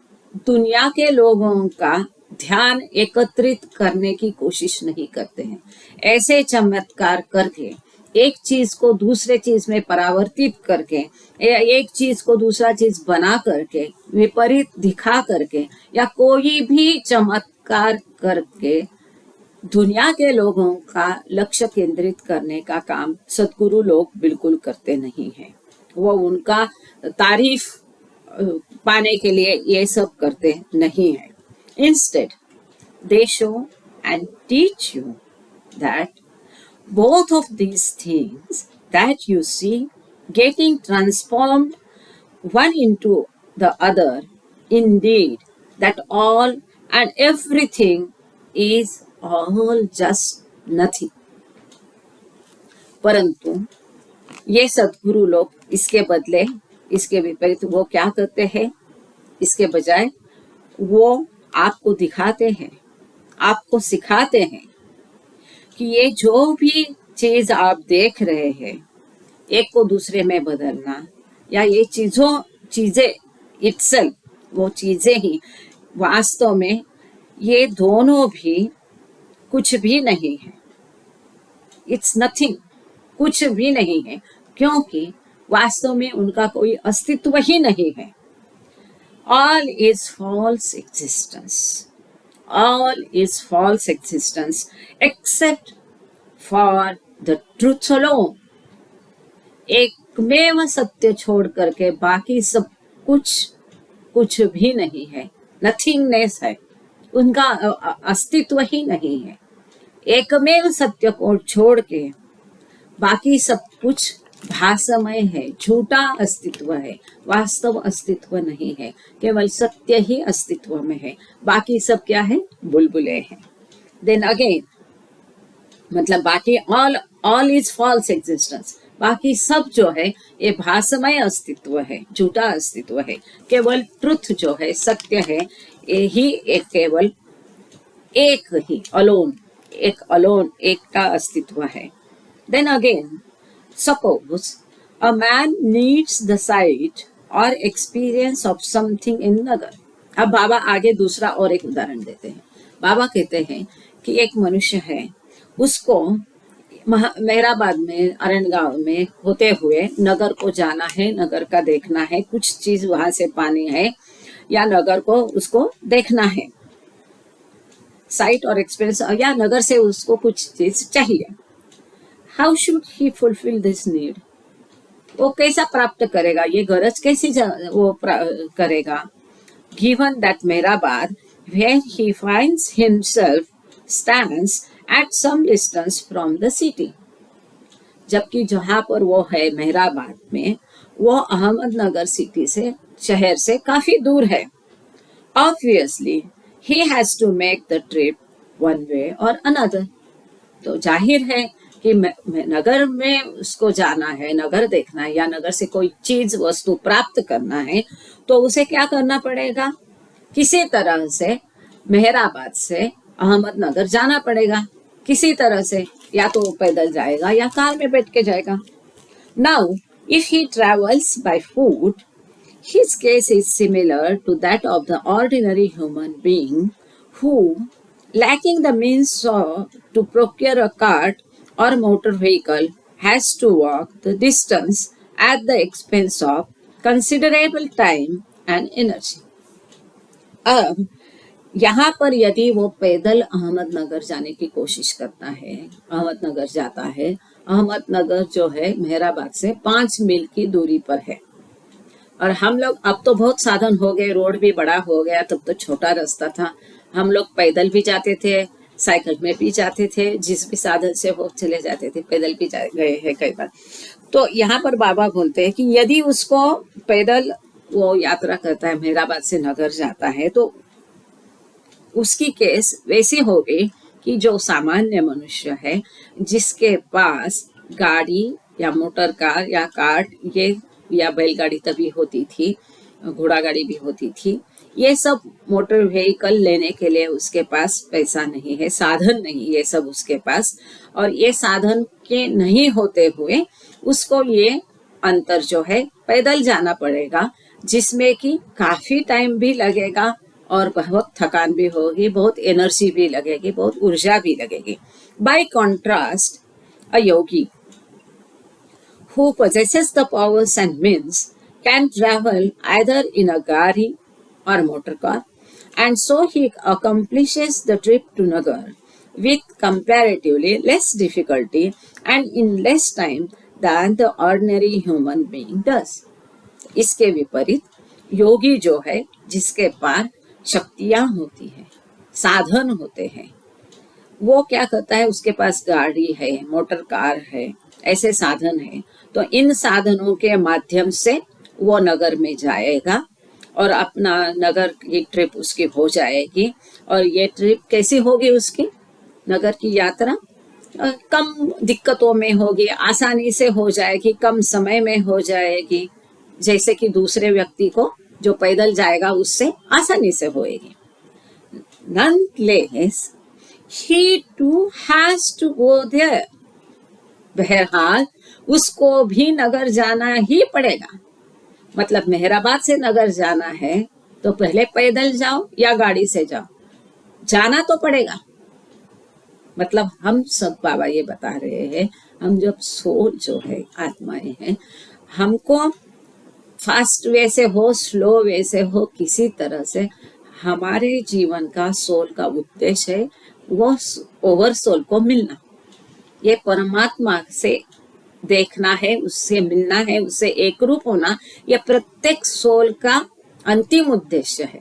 दुनिया के लोगों का ध्यान एकत्रित करने की कोशिश नहीं करते हैं। ऐसे चमत्कार करके, एक चीज को दूसरे चीज में परावर्तित करके, एक चीज को दूसरा चीज बना करके, विपरीत दिखा करके, या कोई भी चमत्कार करके दुनिया के लोगों का लक्ष्य केंद्रित करने का काम सद्गुरु लोग बिल्कुल करते नहीं हैं। वो उनका तारीफ पाने के लिए ये सब करते नहीं है। Instead, they show and teach you that both of these things that you see getting transformed one into the other, indeed, that all and everything is all just nothing. परंतु ये सद्गुरु लोग इसके बदले, इसके विपरीत वो क्या करते हैं? इसके बजाय वो आपको दिखाते हैं, आपको सिखाते हैं कि ये जो भी चीज आप देख रहे हैं, एक को दूसरे में बदलना, या ये चीजें इटसेल्फ, वो चीजें ही वास्तव में ये दोनों भी कुछ भी नहीं है। इट्स नथिंग, कुछ भी नहीं है, क्योंकि वास्तव में उनका कोई अस्तित्व ही नहीं है। All is false existence. All is false existence except for the truth alone. एकमेव सत्य छोड़ करके बाकी सब कुछ भी नहीं है, नथिंगनेस है, उनका अस्तित्व ही नहीं है। एकमेव सत्य को छोड़ के बाकी सब कुछ भासमय है, झूठा अस्तित्व है, वास्तव अस्तित्व नहीं है, केवल सत्य ही अस्तित्व में है, बाकी सब क्या है? बुलबुले हैं। देन अगेन, मतलब बाकी ऑल इज फॉल्स एग्जिस्टेंस, बाकी सब जो है ये भासमय अस्तित्व है, झूठा अस्तित्व है। केवल ट्रुथ जो है, सत्य है, ये ही एक केवल एक ही अलोन, एक का अस्तित्व है। Then again, suppose a man needs the sight or experience of something in Nagar. अब बाबा आगे दूसरा और एक उदाहरण देते हैं। बाबा कहते हैं कि एक मनुष्य है, उसको मेहराबाद में, अरण गांव में होते हुए नगर को जाना है, नगर का देखना है, कुछ चीज वहां से पानी है या नगर को उसको देखना है, साइट और एक्सपीरियंस, या नगर से उसको कुछ चीज चाहिए। How should he fulfill this need? वो कैसा प्राप्त करेगा, ये गरज कैसे वो करेगा? Given that Mehrabad, where he finds himself, stands at some distance from the city. जबकि जहाँ पर वो है मेहराबाद में, वो अहमदनगर सिटी से, शहर से काफी दूर है। Obviously, he has to make the trip one way or another. तो जाहिर है कि नगर में उसको जाना है, नगर देखना है, या नगर से कोई चीज वस्तु प्राप्त करना है, तो उसे क्या करना पड़ेगा? किसी तरह से मेहराबाद से अहमदनगर जाना पड़ेगा, किसी तरह से, या तो वो पैदल जाएगा या कार में बैठ के जाएगा। Now if he travels by foot, his case is similar to that of the ordinary human being who, lacking the means to procure a cart or motor vehicle, has to walk the distance at the expense of considerable time and energy. अब यहाँ पर यदि वो पैदल अहमदनगर जाने की कोशिश करता है, अहमदनगर जाता है, अहमदनगर जो है मेहराबाद से 5 मील की दूरी पर है। और हम लोग, अब तो बहुत साधन हो गए, रोड भी बड़ा हो गया, तब तो छोटा रास्ता था, हम लोग पैदल भी जाते थे, साइकिल में भी जाते थे, जिस भी साधन से वो चले जाते थे, पैदल भी गए हैं कई बार। तो यहाँ पर बाबा बोलते हैं कि यदि उसको पैदल वो यात्रा करता है, मेहराबाद से नगर जाता है, तो उसकी केस वैसी होगी कि जो सामान्य मनुष्य है, जिसके पास गाड़ी या मोटर कार या कार्ट ये या बैलगाड़ी तभी होती थी, घोड़ा गाड़ी भी होती थी, ये सब मोटर व्हीकल लेने के लिए उसके पास पैसा नहीं है, साधन नहीं ये सब उसके पास, और ये साधन के नहीं होते हुए उसको ये अंतर जो है पैदल जाना पड़ेगा, जिसमें कि काफी टाइम भी लगेगा और बहुत थकान भी होगी, बहुत एनर्जी भी लगेगी, बहुत ऊर्जा भी लगेगी। Bye contrast, a Yogi who possesses the powers and means can travel either in a gari or motor car, and so he accomplishes the trip to Nagar with comparatively less difficulty and in less time than the ordinary human being does. इसके विपरीत योगी जो है, जिसके पास शक्तियां होती है, साधन होते हैं, वो क्या करता है, उसके पास गाड़ी है, मोटर कार है, ऐसे साधन है, तो इन साधनों के माध्यम से वो नगर में जाएगा और अपना नगर की ट्रिप उसकी हो जाएगी। और ये ट्रिप कैसी होगी उसकी, नगर की यात्रा कम दिक्कतों में होगी, आसानी से हो जाएगी, कम समय में हो जाएगी, जैसे कि दूसरे व्यक्ति को जो पैदल जाएगा उससे आसानी से होएगी। Nonetheless, he too has to go there. बहरहाल उसको भी नगर जाना ही पड़ेगा। मतलब मेहराबाद से नगर जाना है तो पहले पैदल जाओ या गाड़ी से जाओ, जाना तो पड़ेगा। मतलब हम सब बाबा ये बता रहे हैं, हम जब सोल जो है, आत्माएं हैं, हमको फास्ट वे से हो, स्लो वे से हो, किसी तरह से हमारे जीवन का सोल का उद्देश्य है वो ओवर सोल को मिलना, ये परमात्मा से देखना है, उससे मिलना है, उससे एक रूप होना, यह प्रत्येक सोल का अंतिम उद्देश्य है।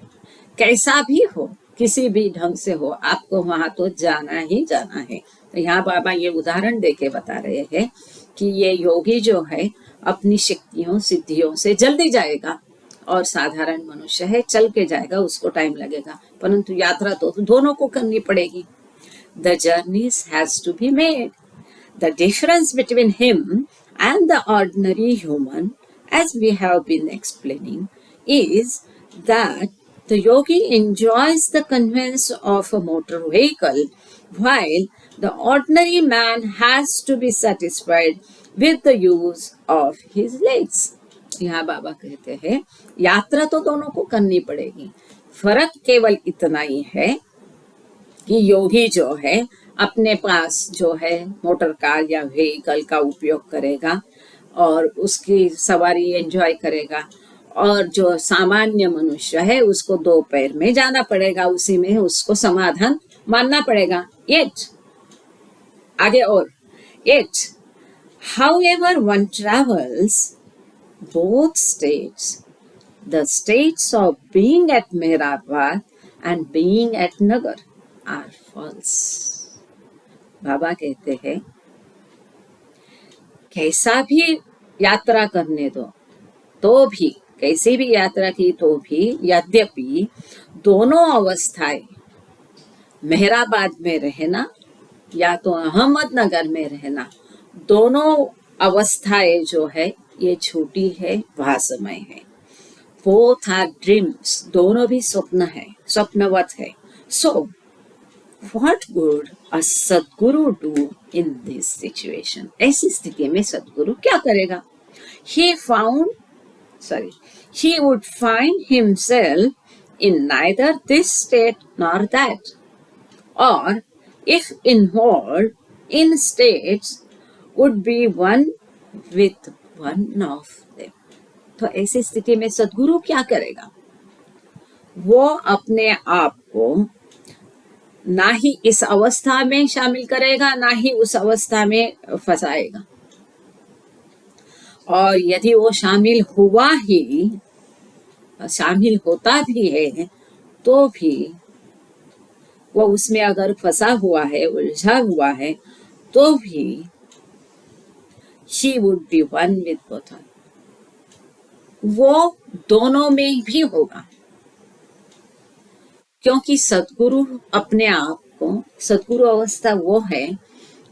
कैसा भी हो, किसी भी ढंग से हो, आपको वहां तो जाना ही जाना है। तो यहाँ बाबा ये उदाहरण देके बता रहे हैं कि ये योगी जो है अपनी शक्तियों सिद्धियों से जल्दी जाएगा, और साधारण मनुष्य है चल के जाएगा, उसको टाइम लगेगा, परंतु यात्रा तो दोनों को करनी पड़ेगी। The journeys has to be made. The difference between him and the ordinary human, as we have been explaining, is that the yogi enjoys the conveyance of a motor vehicle, while the ordinary man has to be satisfied with the use of his legs. यहाँ बाबा कहते हैं यात्रा तो दोनों को करनी पड़ेगी, फर्क केवल इतना ही है कि योगी जो है अपने पास जो है मोटर कार या व्हीकल का उपयोग करेगा और उसकी सवारी एंजॉय करेगा, और जो सामान्य मनुष्य है उसको 2 पैर में जाना पड़ेगा, उसी में उसको समाधान मानना पड़ेगा। Yet, आगे और yet, however one travels both states, the states of being at Mehrabad and being at Nagar are false. बाबा कहते हैं कैसा भी यात्रा करने दो, तो भी कैसी भी यात्रा की तो भी, यद्यपि दोनों अवस्थाएं, मेहराबाद में रहना या तो अहमदनगर में रहना, दोनों अवस्थाएं जो है ये छोटी है, भासमय है। बोथ आर ड्रीम्स, दोनों भी स्वप्न है, स्वप्नवत है. सो व्हाट वुड अ सदगुरु डू इन दिस सिचुएशन? ऐसी स्थिति में सदगुरु क्या करेगा? He would find himself in neither this state nor that, or if involved in states, would be one with one of them. तो ऐसी स्थिति में सदगुरु क्या करेगा? वो अपने आप को ना ही इस अवस्था में शामिल करेगा, ना ही उस अवस्था में फंसाएगा. और यदि वो शामिल होता भी है तो भी वो उसमें अगर फंसा हुआ है, उलझा हुआ है, तो भी she would be one with both. वो दोनों में भी होगा, क्योंकि सदगुरु अपने आप को, सदगुरु अवस्था वो है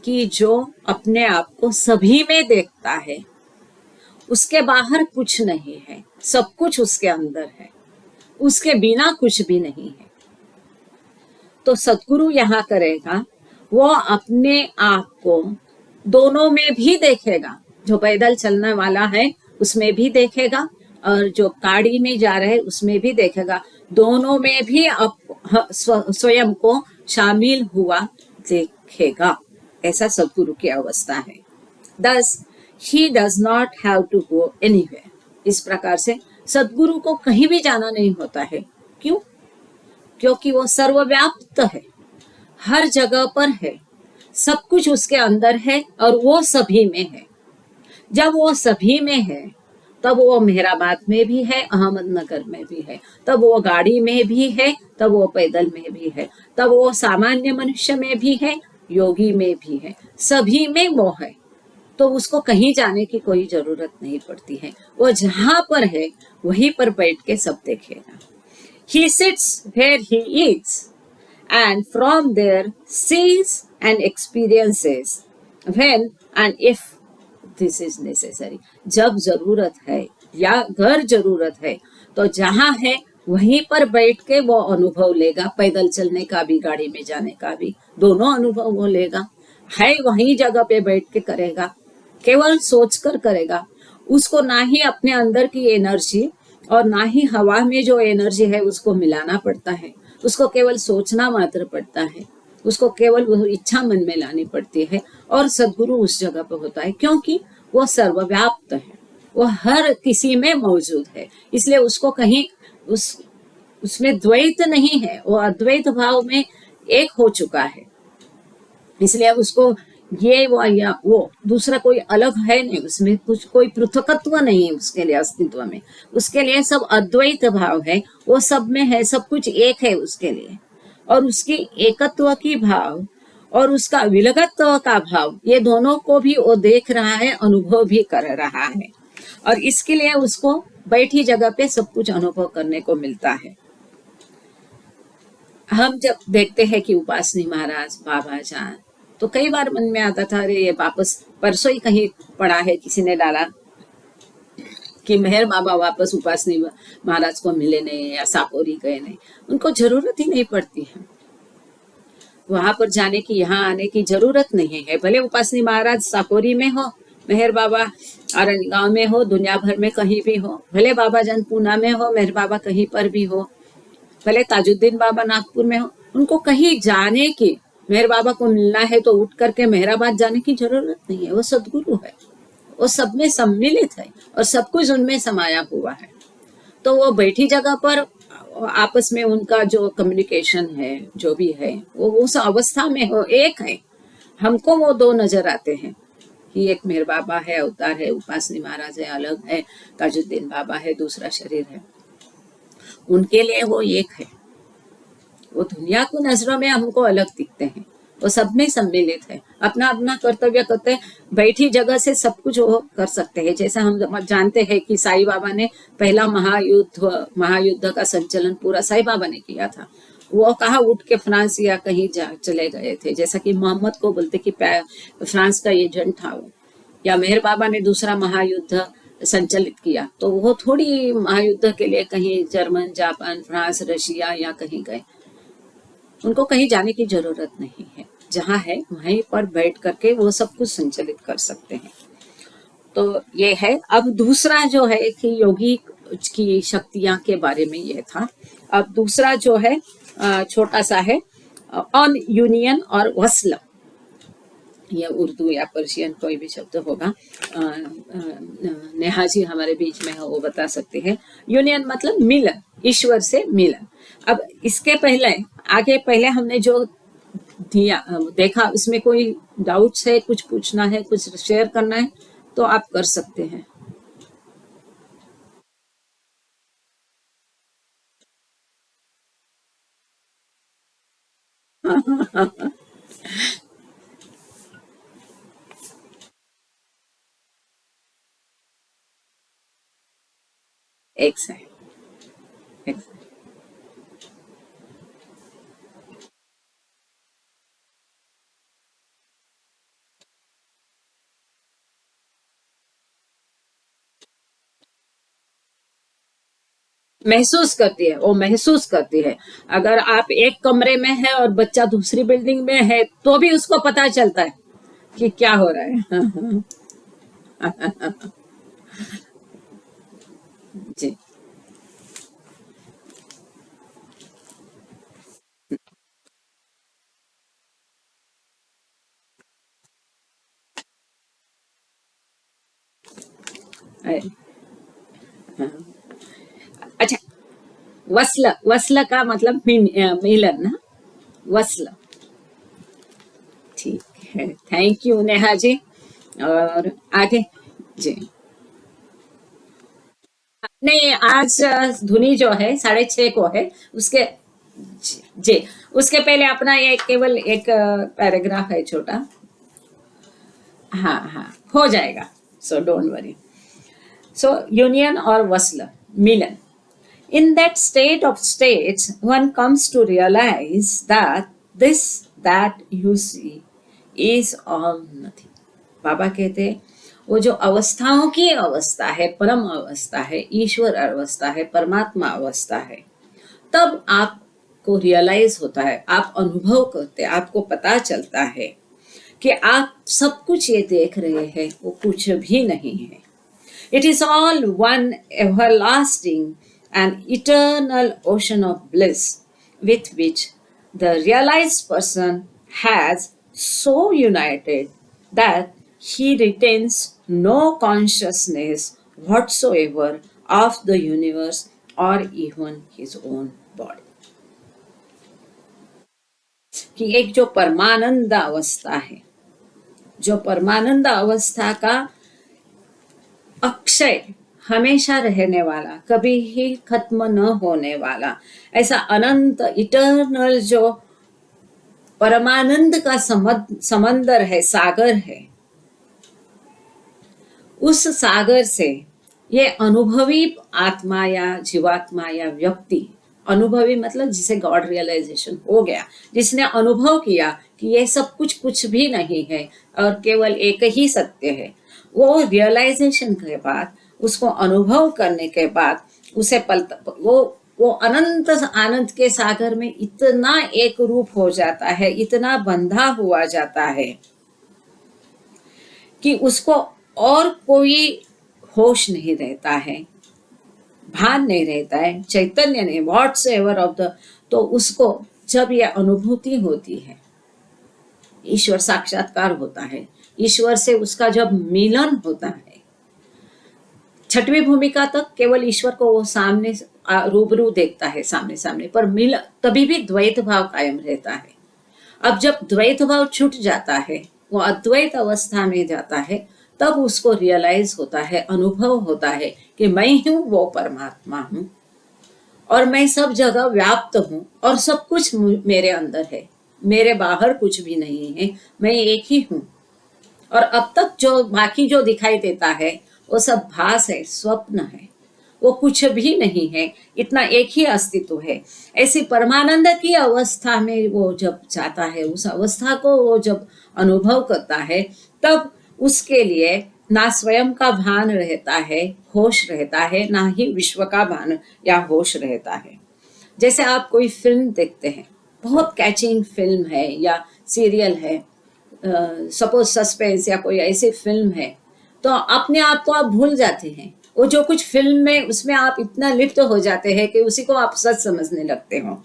कि जो अपने आप को सभी में देखता है, उसके बाहर कुछ नहीं है, सब कुछ उसके अंदर है, उसके बिना कुछ भी नहीं है. तो सदगुरु यहाँ करेगा, वो अपने आप को दोनों में भी देखेगा. जो पैदल चलने वाला है उसमें भी देखेगा, और जो गाड़ी में जा रहे उसमें भी देखेगा. दोनों में भी स्वयं को शामिल हुआ देखेगा. ऐसा सदगुरु की अवस्था है. Thus, he does not have to go anywhere. इस प्रकार से सदगुरु को कहीं भी जाना नहीं होता है. क्यों? क्योंकि वो सर्वव्याप्त है, हर जगह पर है, सब कुछ उसके अंदर है और वो सभी में है. जब वो सभी में है तब वो मेहराबाद में भी है, अहमदनगर में भी है, तब वो गाड़ी में भी है, तब वो पैदल में भी है, तब वो सामान्य मनुष्य में भी है, योगी में भी है, सभी में वो है. तो उसको कहीं जाने की कोई जरूरत नहीं पड़ती है. वो जहां पर है वहीं पर बैठ के सब देखेगा. He sits where he is and from there sees and experiences when and if this is necessary. जब जरूरत है या अगर जरूरत है तो जहां है वहीं पर बैठ के वो अनुभव लेगा. पैदल चलने का भी, गाड़ी में जाने का भी, दोनों अनुभव वो लेगा. है वहीं जगह पे बैठ के करेगा, केवल सोचकर करेगा. उसको ना ही अपने अंदर की एनर्जी और ना ही हवा में जो एनर्जी है उसको मिलाना पड़ता है. उसको केवल सोचना मात्र पड़ता है, उसको केवल वो इच्छा मन में लानी पड़ती है. और सदगुरु उस जगह पर होता है क्योंकि वो सर्वव्याप्त है, वो हर किसी में मौजूद है. इसलिए उसको कहीं उसमें द्वैत नहीं है, वो अद्वैत भाव में एक हो चुका है. इसलिए उसको ये वो या वो दूसरा कोई अलग है नहीं, उसमें कुछ कोई पृथकत्व नहीं है उसके लिए अस्तित्व में. उसके लिए सब अद्वैत भाव है, वो सब में है, सब कुछ एक है उसके लिए. और उसकी एकत्व की भाव और उसका विलगत्व का भाव, ये दोनों को भी वो देख रहा है, अनुभव भी कर रहा है. और इसके लिए उसको बैठी जगह पे सब कुछ अनुभव करने को मिलता है. हम जब देखते हैं कि उपासनी महाराज, बाबा जान, तो कई बार मन में आता था, अरे ये वापस परसों ही कहीं पढ़ा है, किसी ने डाला कि मेहर बाबा वापस उपासनी महाराज को मिले नहीं या सापोरी गए नहीं. उनको जरूरत ही नहीं पड़ती है वहां पर जाने की, यहाँ आने की जरूरत नहीं है. भले उपासनी महाराज सापोरी में हो, मेहर बाबा आरण्य गांव में हो, दुनिया भर में कहीं भी हो, भले बाबा जान पूना में हो, मेहर बाबा कहीं पर भी हो, भले ताजुद्दीन बाबा नागपुर में हो, उनको कहीं जाने की, मेहर बाबा को मिलना है तो उठ करके मेहराबाद जाने की जरूरत नहीं है. वो सदगुरु है, वो सब में सम्मिलित है और सब कुछ उनमें समाया हुआ है. तो वो बैठी जगह पर आपस में उनका जो कम्युनिकेशन है, जो भी है, वो उस अवस्था में हो, एक है. हमको वो दो नजर आते हैं कि एक मेहर बाबा है, अवतार है, उपासनी महाराज है, अलग है, ताजुद्दीन बाबा है, दूसरा शरीर है. उनके लिए वो एक है. वो दुनिया को नजरों में हमको अलग दिखते हैं, वो सब में सम्मिलित है. अपना अपना कर्तव्य करते, बैठी जगह से सब कुछ वो कर सकते हैं. जैसा हम जानते हैं कि साईं बाबा ने पहला महायुद्ध का संचालन पूरा साईं बाबा ने किया था. वो कहाँ उठ के फ्रांस या कहीं चले गए थे, जैसा कि मोहम्मद को बोलते कि फ्रांस का एजेंट था वो. या मेहर बाबा ने दूसरा महायुद्ध संचालित किया, तो वो थोड़ी महायुद्ध के लिए कहीं जर्मन, जापान, फ्रांस, रशिया या कहीं गए। उनको कहीं जाने की जरूरत नहीं है, जहाँ है वहीं पर बैठ करके वो सब कुछ संचालित कर सकते हैं। तो ये है। अब दूसरा जो है कि योगी की शक्तियां के बारे में ये था। अब दूसरा जो है छोटा सा है, ऑन यूनियन और वस्ल। ये उर्दू या पर्शियन कोई भी शब्द होगा, नेहा जी हमारे बीच में है, वो बता सकते हैं। यूनियन मतलब मिलन, ईश्वर से मिलन। अब इसके पहले आगे पहले हमने जो दिया देखा, उसमें कोई डाउट्स है, कुछ पूछना है, कुछ शेयर करना है तो आप कर सकते हैं। एक सेकंड। महसूस करती है, वो महसूस करती है। अगर आप एक कमरे में है और बच्चा दूसरी बिल्डिंग में है तो भी उसको पता चलता है कि क्या हो रहा है। जी। अच्छा, वस्ल, वस्ल का मतलब मिलन ना, वस्ल। ठीक है, थैंक यू नेहा जी। और आगे। जी। नहीं, आज धुनी जो है 6:30 को है। उसके जी, जी, उसके पहले अपना ये केवल एक पैराग्राफ है छोटा। हाँ हाँ, हो जाएगा, so don't worry. So union और वस्ल, मिलन। In that state of states, one comes to realize that this that you see is all nothing. बाबा कहते हैं वो जो अवस्थाओं की अवस्था है, परम अवस्था है, ईश्वर अवस्था है, परमात्मा अवस्था है, तब आपको रियलाइज होता है, आप अनुभव करते हैं, आपको पता चलता है कि आप सब कुछ ये देख रहे हैं वो कुछ भी नहीं है। It is all one everlasting and eternal ocean of bliss with which the realized person has so united that he retains no consciousness whatsoever of the universe or even his own body. कि एक जो परमानंद अवस्था है, जो परमानंद अवस्था का अक्षय, हमेशा रहने वाला, कभी ही खत्म न होने वाला, ऐसा अनंत इटर्नल जो परमानंद का समंदर है, सागर है, उस सागर से ये अनुभवी आत्मा या जीवात्मा या व्यक्ति, अनुभवी मतलब जिसे गॉड रियलाइजेशन हो गया, जिसने अनुभव किया कि ये सब कुछ कुछ भी नहीं है और केवल एक ही सत्य है, वो रियलाइजेशन के बाद, उसको अनुभव करने के बाद उसे वो अनंत आनंद के सागर में इतना एक रूप हो जाता है, इतना बंधा हुआ जाता है कि उसको और कोई होश नहीं रहता है, भान नहीं रहता है, चैतन्य नहीं, व्हाट्स एवर ऑफ द। तो उसको जब यह अनुभूति होती है, ईश्वर साक्षात्कार होता है, ईश्वर से उसका जब मिलन होता है, छठवीं भूमिका तक केवल ईश्वर को वो सामने रूबरू देखता है, सामने सामने, पर मिल तभी भी द्वैत भाव कायम रहता है। अब जब द्वैत भाव छूट जाता है, वो अद्वैत अवस्था में जाता है, तब उसको रियलाइज होता है, अनुभव होता है कि मैं हूं वो परमात्मा हूं और मैं सब जगह व्याप्त हूं और सब कुछ मेरे अंदर है, मेरे बाहर कुछ भी नहीं है, मैं एक ही हूं। और अब तक जो बाकी जो दिखाई देता है वो सब भास है, स्वप्न है, वो कुछ भी नहीं है, इतना एक ही अस्तित्व है। ऐसी परमानंद की अवस्था में वो जब जाता है, उस अवस्था को वो जब अनुभव करता है, तब उसके लिए ना स्वयं का भान रहता है, होश रहता है, ना ही विश्व का भान या होश रहता है। जैसे आप कोई फिल्म देखते हैं, बहुत कैचिंग फिल्म है या सीरियल है, सपोज सस्पेंस या कोई ऐसी फिल्म है, तो अपने आप को आप भूल जाते हैं। वो जो कुछ फिल्म में उसमें आप इतना लिप्त हो जाते हैं कि उसी को आप सच समझने लगते हो।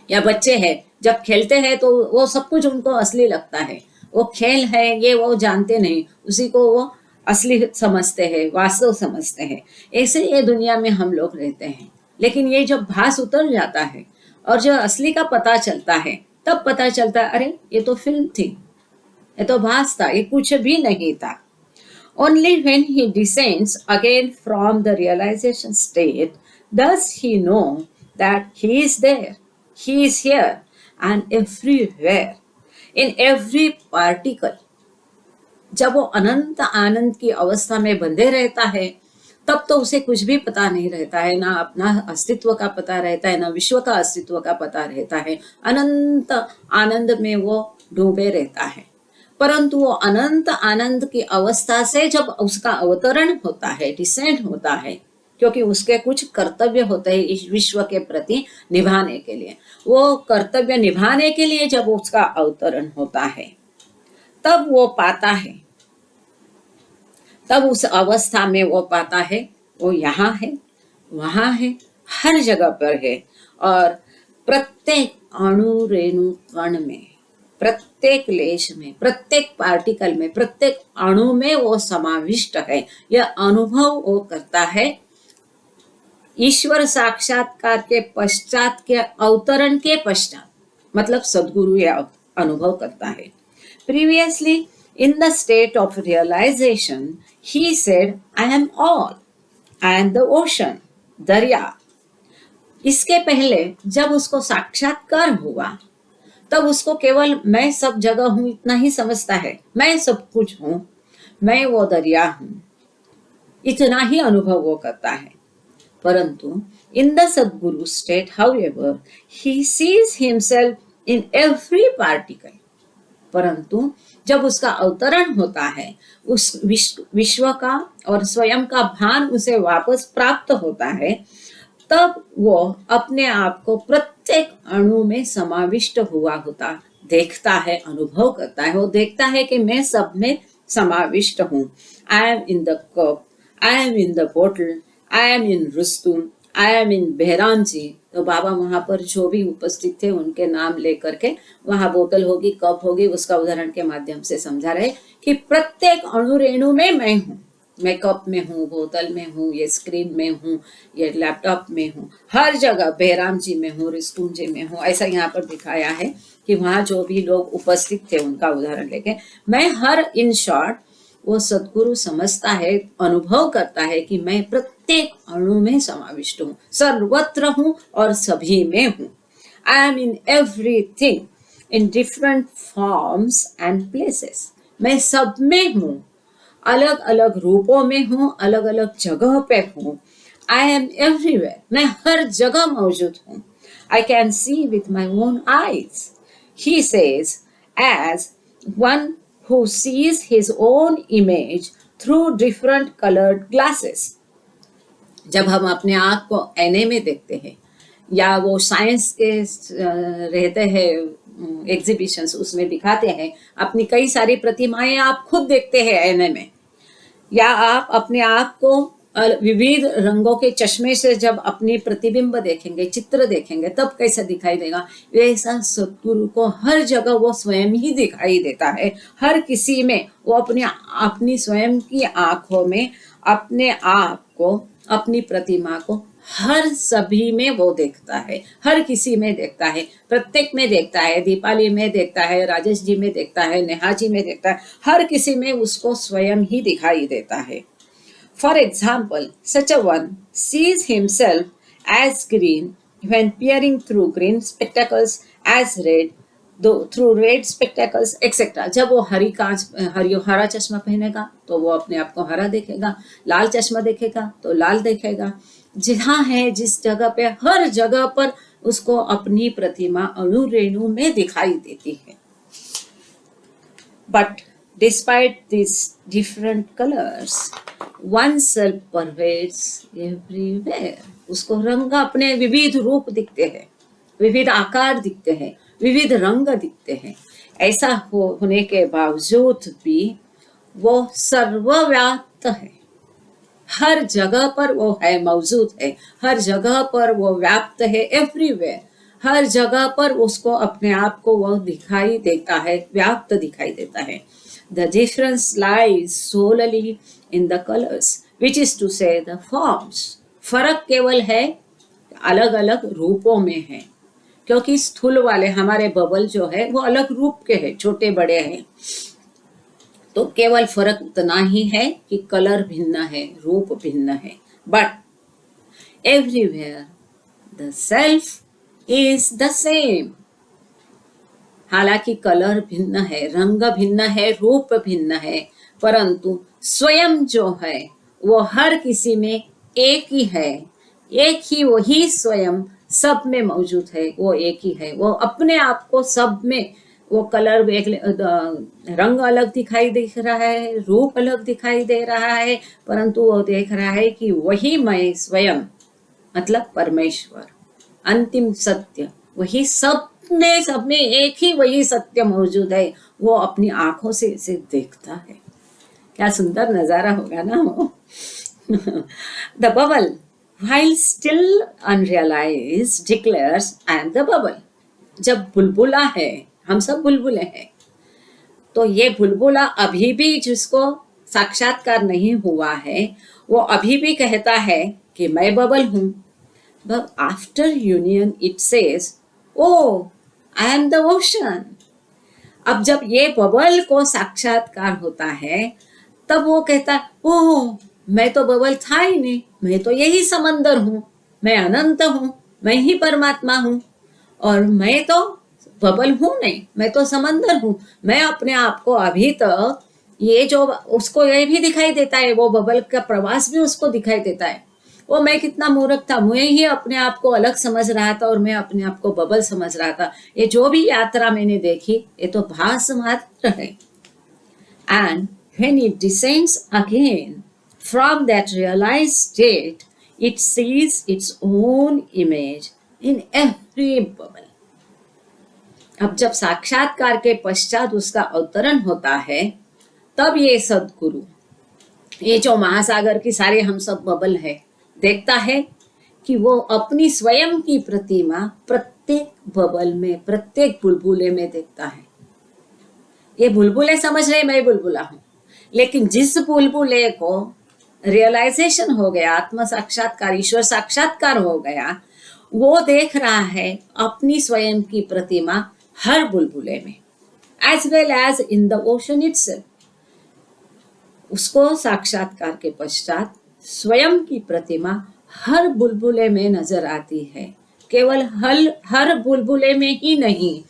या बच्चे हैं, जब खेलते हैं तो वो सब कुछ उनको असली लगता है। वो खेल है ये वो जानते नहीं, उसी को वो असली समझते हैं, वास्तव समझते हैं। ऐसे ये दुनिया में हम लोग रहते हैं। लेकिन ये जब भास उतर जाता है और जो असली का पता चलता है, तब पता चलता है अरे ये तो फिल्म थी, ये तो भास था, ये कुछ भी नहीं था। Only when he descends again from the realization state does he know that he is there, he is here and everywhere, in every particle. जब वो अनंत आनंद की अवस्था में बंधे रहता है, तब तो उसे कुछ भी पता नहीं रहता है, ना अपना अस्तित्व का पता रहता है, ना विश्व का अस्तित्व का पता रहता है। अनंत आनंद में वो डूबे रहता है। परंतु वो अनंत आनंद की अवस्था से जब उसका अवतरण होता है, डिसेंड होता है, क्योंकि उसके कुछ कर्तव्य होते हैं इस विश्व के प्रति निभाने के लिए, वो कर्तव्य निभाने के लिए जब उसका अवतरण होता है, तब वो पाता है, तब उस अवस्था में वो पाता है वो यहाँ है, वहां है, हर जगह पर है। और प्रत्येक अणु रेणु कण में, प्रत्येक लेश में, प्रत्येक पार्टिकल में, प्रत्येक अणु में वो समाविष्ट है। यह अनुभव वो करता है ईश्वर साक्षात्कार के पश्चात के अवतरण के पश्चात, मतलब सदगुरु यह अनुभव करता है। Previously in the state of realisation he said I am all, I am the ocean, दरिया। इसके पहले जब उसको साक्षात्कार हुआ, तब उसको केवल मैं सब जगह हूं इतना ही समझता है, मैं सब कुछ हूं, मैं वो दरिया हूं, इतना ही अनुभव वो करता है। परंतु in the Sadguru state however he sees himself in every particle. परंतु जब उसका अवतरण होता है, उस विश्व का और स्वयं का भान उसे वापस प्राप्त होता है, तब वो अपने आप को प्रत्येक अणु में समाविष्ट हुआ होता देखता है, अनुभव करता है। वो देखता है कि मैं सब में समाविष्ट हूँ। I am in the cup, I am in the bottle, I am in Rustom, I am in Behram ji. तो बाबा वहां पर जो भी उपस्थित थे उनके नाम लेकर के, वहां बोतल होगी, कप होगी, उसका उदाहरण के माध्यम से समझा रहे कि प्रत्येक अणु रेणु में मैं हूँ। मैं कप में हूँ, बोतल में हूँ, ये स्क्रीन में हूँ, ये लैपटॉप में हूँ, हर जगह बहराम जी में हूँ, रिस्कुंज जी में हूँ। ऐसा यहाँ पर दिखाया है कि वहां जो भी लोग उपस्थित थे उनका उदाहरण लेके मैं हर, इन शॉर्ट वो सद्गुरु समझता है, अनुभव करता है कि मैं प्रत्येक अणु में समाविष्ट हूँ, सर्वत्र हूँ और सभी में हूँ। I am in everything in different forms and places. मैं सब में हूँ, अलग अलग रूपों में हूँ, अलग अलग जगह पे हूँ। आई एम एवरीवेयर, मैं हर जगह मौजूद हूँ। I can see with my own eyes, he says, as one who sees his own image through different colored glasses। जब हम अपने आप को आईने में देखते हैं, या वो साइंस के रहते हैं एग्जीबिशंस, उसमें दिखाते हैं अपनी कई सारी प्रतिमाएं आप खुद देखते हैं आईने में, या आप अपने आप को विविध रंगों के चश्मे से जब अपनी प्रतिबिंब देखेंगे, चित्र देखेंगे, तब कैसा दिखाई देगा। वैसा सद्गुरु को हर जगह वो स्वयं ही दिखाई देता है। हर किसी में वो अपनी स्वयं की आंखों में अपने आप को, अपनी प्रतिमा को हर सभी में वो देखता है, हर किसी में देखता है, प्रत्येक में देखता है, दीपाली में देखता है, राजेश जी में देखता है, नेहा जी में देखता है, हर किसी में उसको स्वयं ही दिखाई देता है। For example, such a one sees himself as green when peering through green spectacles, as red through red spectacles, etc. जब वो हरा चश्मा पहनेगा तो वो अपने आप को हरा देखेगा, लाल चश्मा देखेगा तो लाल देखेगा। जहाँ है जिस जगह पे, हर जगह पर उसको अपनी प्रतिमा अणु रेणु में दिखाई देती है। But Despite these different colors, one self pervades everywhere. उसको रंग अपने विविध रूप दिखते हैं, विविध आकार दिखते हैं, विविध रंग दिखते हैं। ऐसा होने के बावजूद भी वो सर्वव्याप्त है, हर जगह पर वो है, मौजूद है, हर जगह पर वो व्याप्त है, एवरीवेयर, हर जगह पर उसको अपने आप को वो दिखाई देता है, व्याप्त दिखाई देता है। The difference lies solely in the colors, which is to say the forms. फर्क केवल है अलग अलग रूपों में है, क्योंकि स्थूल वाले हमारे बबल जो है वो अलग रूप के हैं, छोटे बड़े हैं, तो केवल फर्क उतना ही है कि कलर भिन्न है, रूप भिन्न है। But everywhere the self is the same. हालांकि कलर भिन्न है, रंग भिन्न है, रूप भिन्न है, परंतु स्वयं जो है वो हर किसी में एक ही है, एक ही वही स्वयं सब में मौजूद है, वो एक ही है। वो अपने आप को सब में, वो कलर रंग अलग दिखाई दे रहा है, रूप अलग दिखाई दे रहा है, परंतु वो देख रहा है कि वही मैं स्वयं, मतलब परमेश्वर, अंतिम सत्य, वही सब में एक ही वही सत्य मौजूद है। वो अपनी आंखों से इसे देखता है। क्या सुंदर नजारा होगा ना वो। The bubble while still unrealized declares I am the bubble. जब बुलबुला है, हम सब बुलबुले हैं, तो ये बुलबुला अभी भी जिसको साक्षात्कार नहीं हुआ है वो अभी भी कहता है कि मैं बबल हूं। But after union it says, oh, I am the ocean. अब जब ये बबल को साक्षात्कार होता है तब वो कहता है, ओह, मैं तो बबल था ही नहीं, मैं तो यही समंदर हूं, मैं अनंत हूं, मैं ही परमात्मा हूं, और मैं तो बबल हूं नहीं, मैं तो समंदर हूं। मैं अपने आप को अभी तक ये जो उसको ये भी दिखाई देता है, वो बबल का प्रवास भी उसको दिखाई देता है। वो मैं कितना मूर्ख था, मैं ही अपने आप को अलग समझ रहा था और मैं अपने आप को बबल समझ रहा था। ये जो भी यात्रा मैंने देखी ये तो भास मात्र है। And when it descends again from that realized state, it sees its own image in every bubble. अब जब साक्षात्कार के पश्चात उसका अवतरण होता है तब ये सद्गुरु, ये जो महासागर की सारे हम सब बबल है, देखता है कि वो अपनी स्वयं की प्रतिमा प्रत्येक बबल में, प्रत्येक बुलबुले में देखता है। ये बुलबुले समझ रहे मैं बुलबुला हूं, लेकिन जिस बुलबुले को रियलाइजेशन हो गया, आत्म साक्षात्कार, ईश्वर साक्षात्कार हो गया, वो देख रहा है अपनी स्वयं की प्रतिमा हर बुलबुले में, as well as in the ocean itself. उसको साक्षात्कार के पश्चात स्वयं की प्रतिमा हर बुलबुले में नजर आती है। केवल हर बुलबुले में ही नहीं,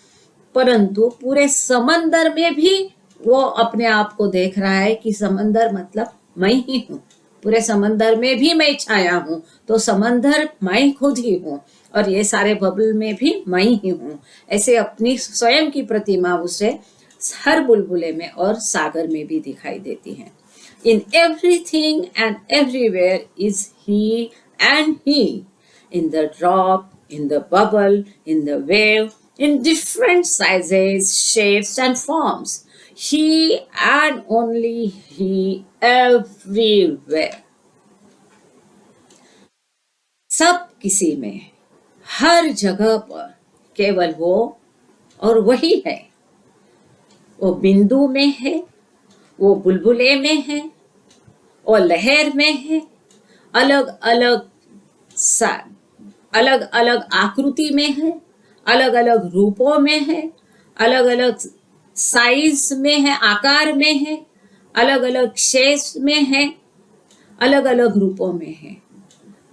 परंतु पूरे समंदर में भी वो अपने आप को देख रहा है कि समंदर मतलब मैं ही हूँ। पूरे समंदर में भी मैं छाया हूँ, तो समंदर मैं खुद ही हूँ, और ये सारे बबल में भी मैं ही हूँ। ऐसे अपनी स्वयं की प्रतिमा उसे हर बुलबुले में और सागर में भी दिखाई देती है। In everything and everywhere is he and he. In the drop, in the bubble, in the wave, in different sizes, shapes and forms. He and only he everywhere. सब किसी में, हर जगह पर केवल वो और वही है। वो बिंदु में है, वो बुलबुले में है, और लहर में है, अलग अलग आकृति में है, अलग अलग रूपों में है, अलग अलग साइज में है, आकार में है, अलग अलग शेप्स में है, अलग अलग रूपों में है।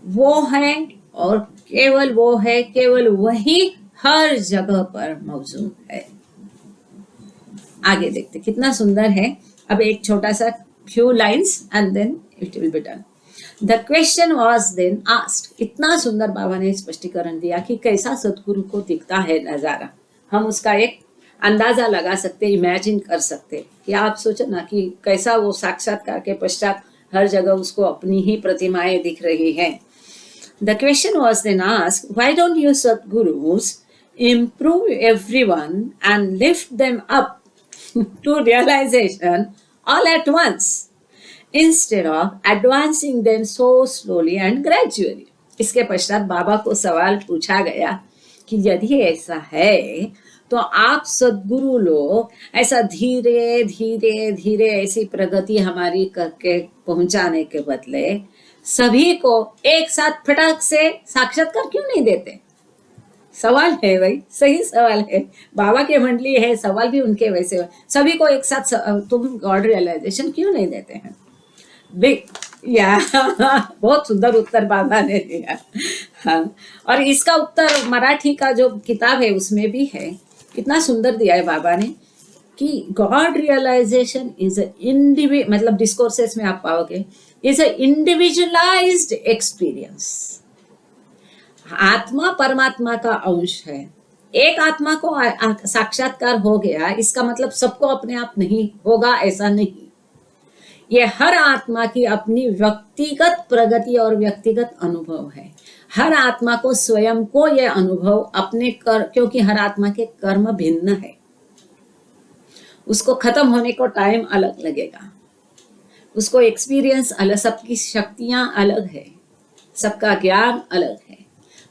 वो है और केवल वो है, केवल वही हर जगह पर मौजूद है। आगे देखते कितना सुंदर है। अब एक छोटा सा few lines and then it will be done. The question was then asked. इतना सुंदर बाबा ने स्पष्टीकरण दिया कि कैसा सदगुरु को दिखता है नजारा। हम उसका एक अंदाजा लगा सकते, इमेजिन कर सकते। या आप सोचो ना कि कैसा वो साक्षात्कार के पश्चात हर जगह उसको अपनी ही प्रतिमाएं दिख रही हैं। The question was then asked, why don't you Sadgurus improve everyone and lift them up to realization all at once instead of advancing them so slowly and gradually? इसके पश्चात बाबा को सवाल पूछा गया कि यदि ऐसा है तो आप सद्गुरु लोग ऐसा धीरे धीरे धीरे ऐसी प्रगति हमारी करके पहुंचाने के बदले सभी को एक साथ फटाक से साक्षात्कार क्यों नहीं देते? सवाल है भाई, सही सवाल है। बाबा के मंडली है, सवाल भी उनके वैसे है। सभी को एक साथ तुम गॉड रियलाइजेशन क्यों नहीं देते हैं? या बहुत सुंदर उत्तर बाबा ने दिया। हाँ, और इसका उत्तर मराठी का जो किताब है उसमें भी है। कितना सुंदर दिया है बाबा ने कि गॉड रियलाइजेशन इज मतलब डिस्कोर्सेस में आप पाओगे, इज अ इंडिविजुअलाइज्ड एक्सपीरियंस। आत्मा परमात्मा का अंश है। एक आत्मा को साक्षात्कार हो गया, इसका मतलब सबको अपने आप नहीं होगा, ऐसा नहीं। ये हर आत्मा की अपनी व्यक्तिगत प्रगति और व्यक्तिगत अनुभव है। हर आत्मा को स्वयं को यह अनुभव अपने क्योंकि हर आत्मा के कर्म भिन्न है, उसको खत्म होने को टाइम अलग लगेगा, उसको एक्सपीरियंस अलग, सबकी शक्तियां अलग है, सबका ज्ञान अलग है।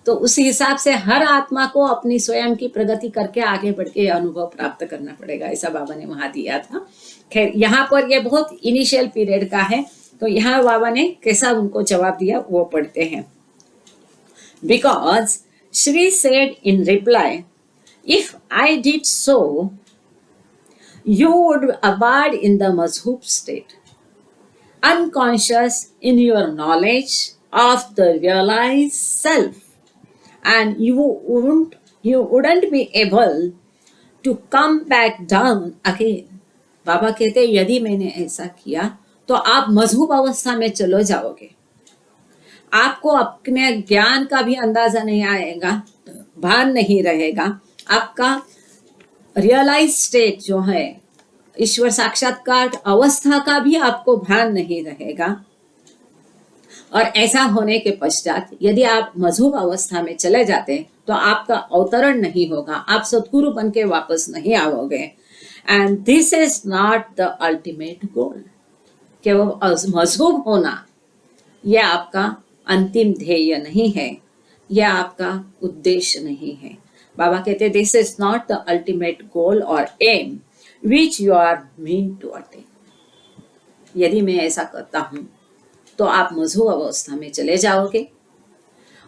तो उस हिसाब से हर आत्मा को अपनी स्वयं की प्रगति करके आगे बढ़ के अनुभव प्राप्त करना पड़ेगा, ऐसा बाबा ने वहां दिया था। खैर यहाँ पर ये बहुत इनिशियल पीरियड का है, तो यहाँ बाबा ने कैसा उनको जवाब दिया वो पढ़ते हैं। Because Shri said in reply, if I did so, you would abide in the mazhub state, unconscious in your knowledge of the realized self, and you wouldn't be able to come back down again. बाबा कहते यदि मैंने ऐसा किया तो आप मजहूब अवस्था में चलो जाओगे, आपको अपने ज्ञान का भी अंदाजा नहीं आएगा, भान नहीं रहेगा, आपका रियलाइज स्टेट जो है ईश्वर साक्षात्कार अवस्था का भी आपको भान नहीं रहेगा। और ऐसा होने के पश्चात यदि आप मजहूब अवस्था में चले जाते तो आपका अवतरण नहीं होगा, आप सद्गुरु बन के वापस नहीं आओगे। And this is not the ultimate गोल। केवल मजहूब होना यह आपका अंतिम ध्येय नहीं है, यह आपका उद्देश्य नहीं है। बाबा कहते this is not the ultimate goal और aim which you are meant to attain. यदि मैं ऐसा करता हूं तो आप मजहूब अवस्था में चले जाओगे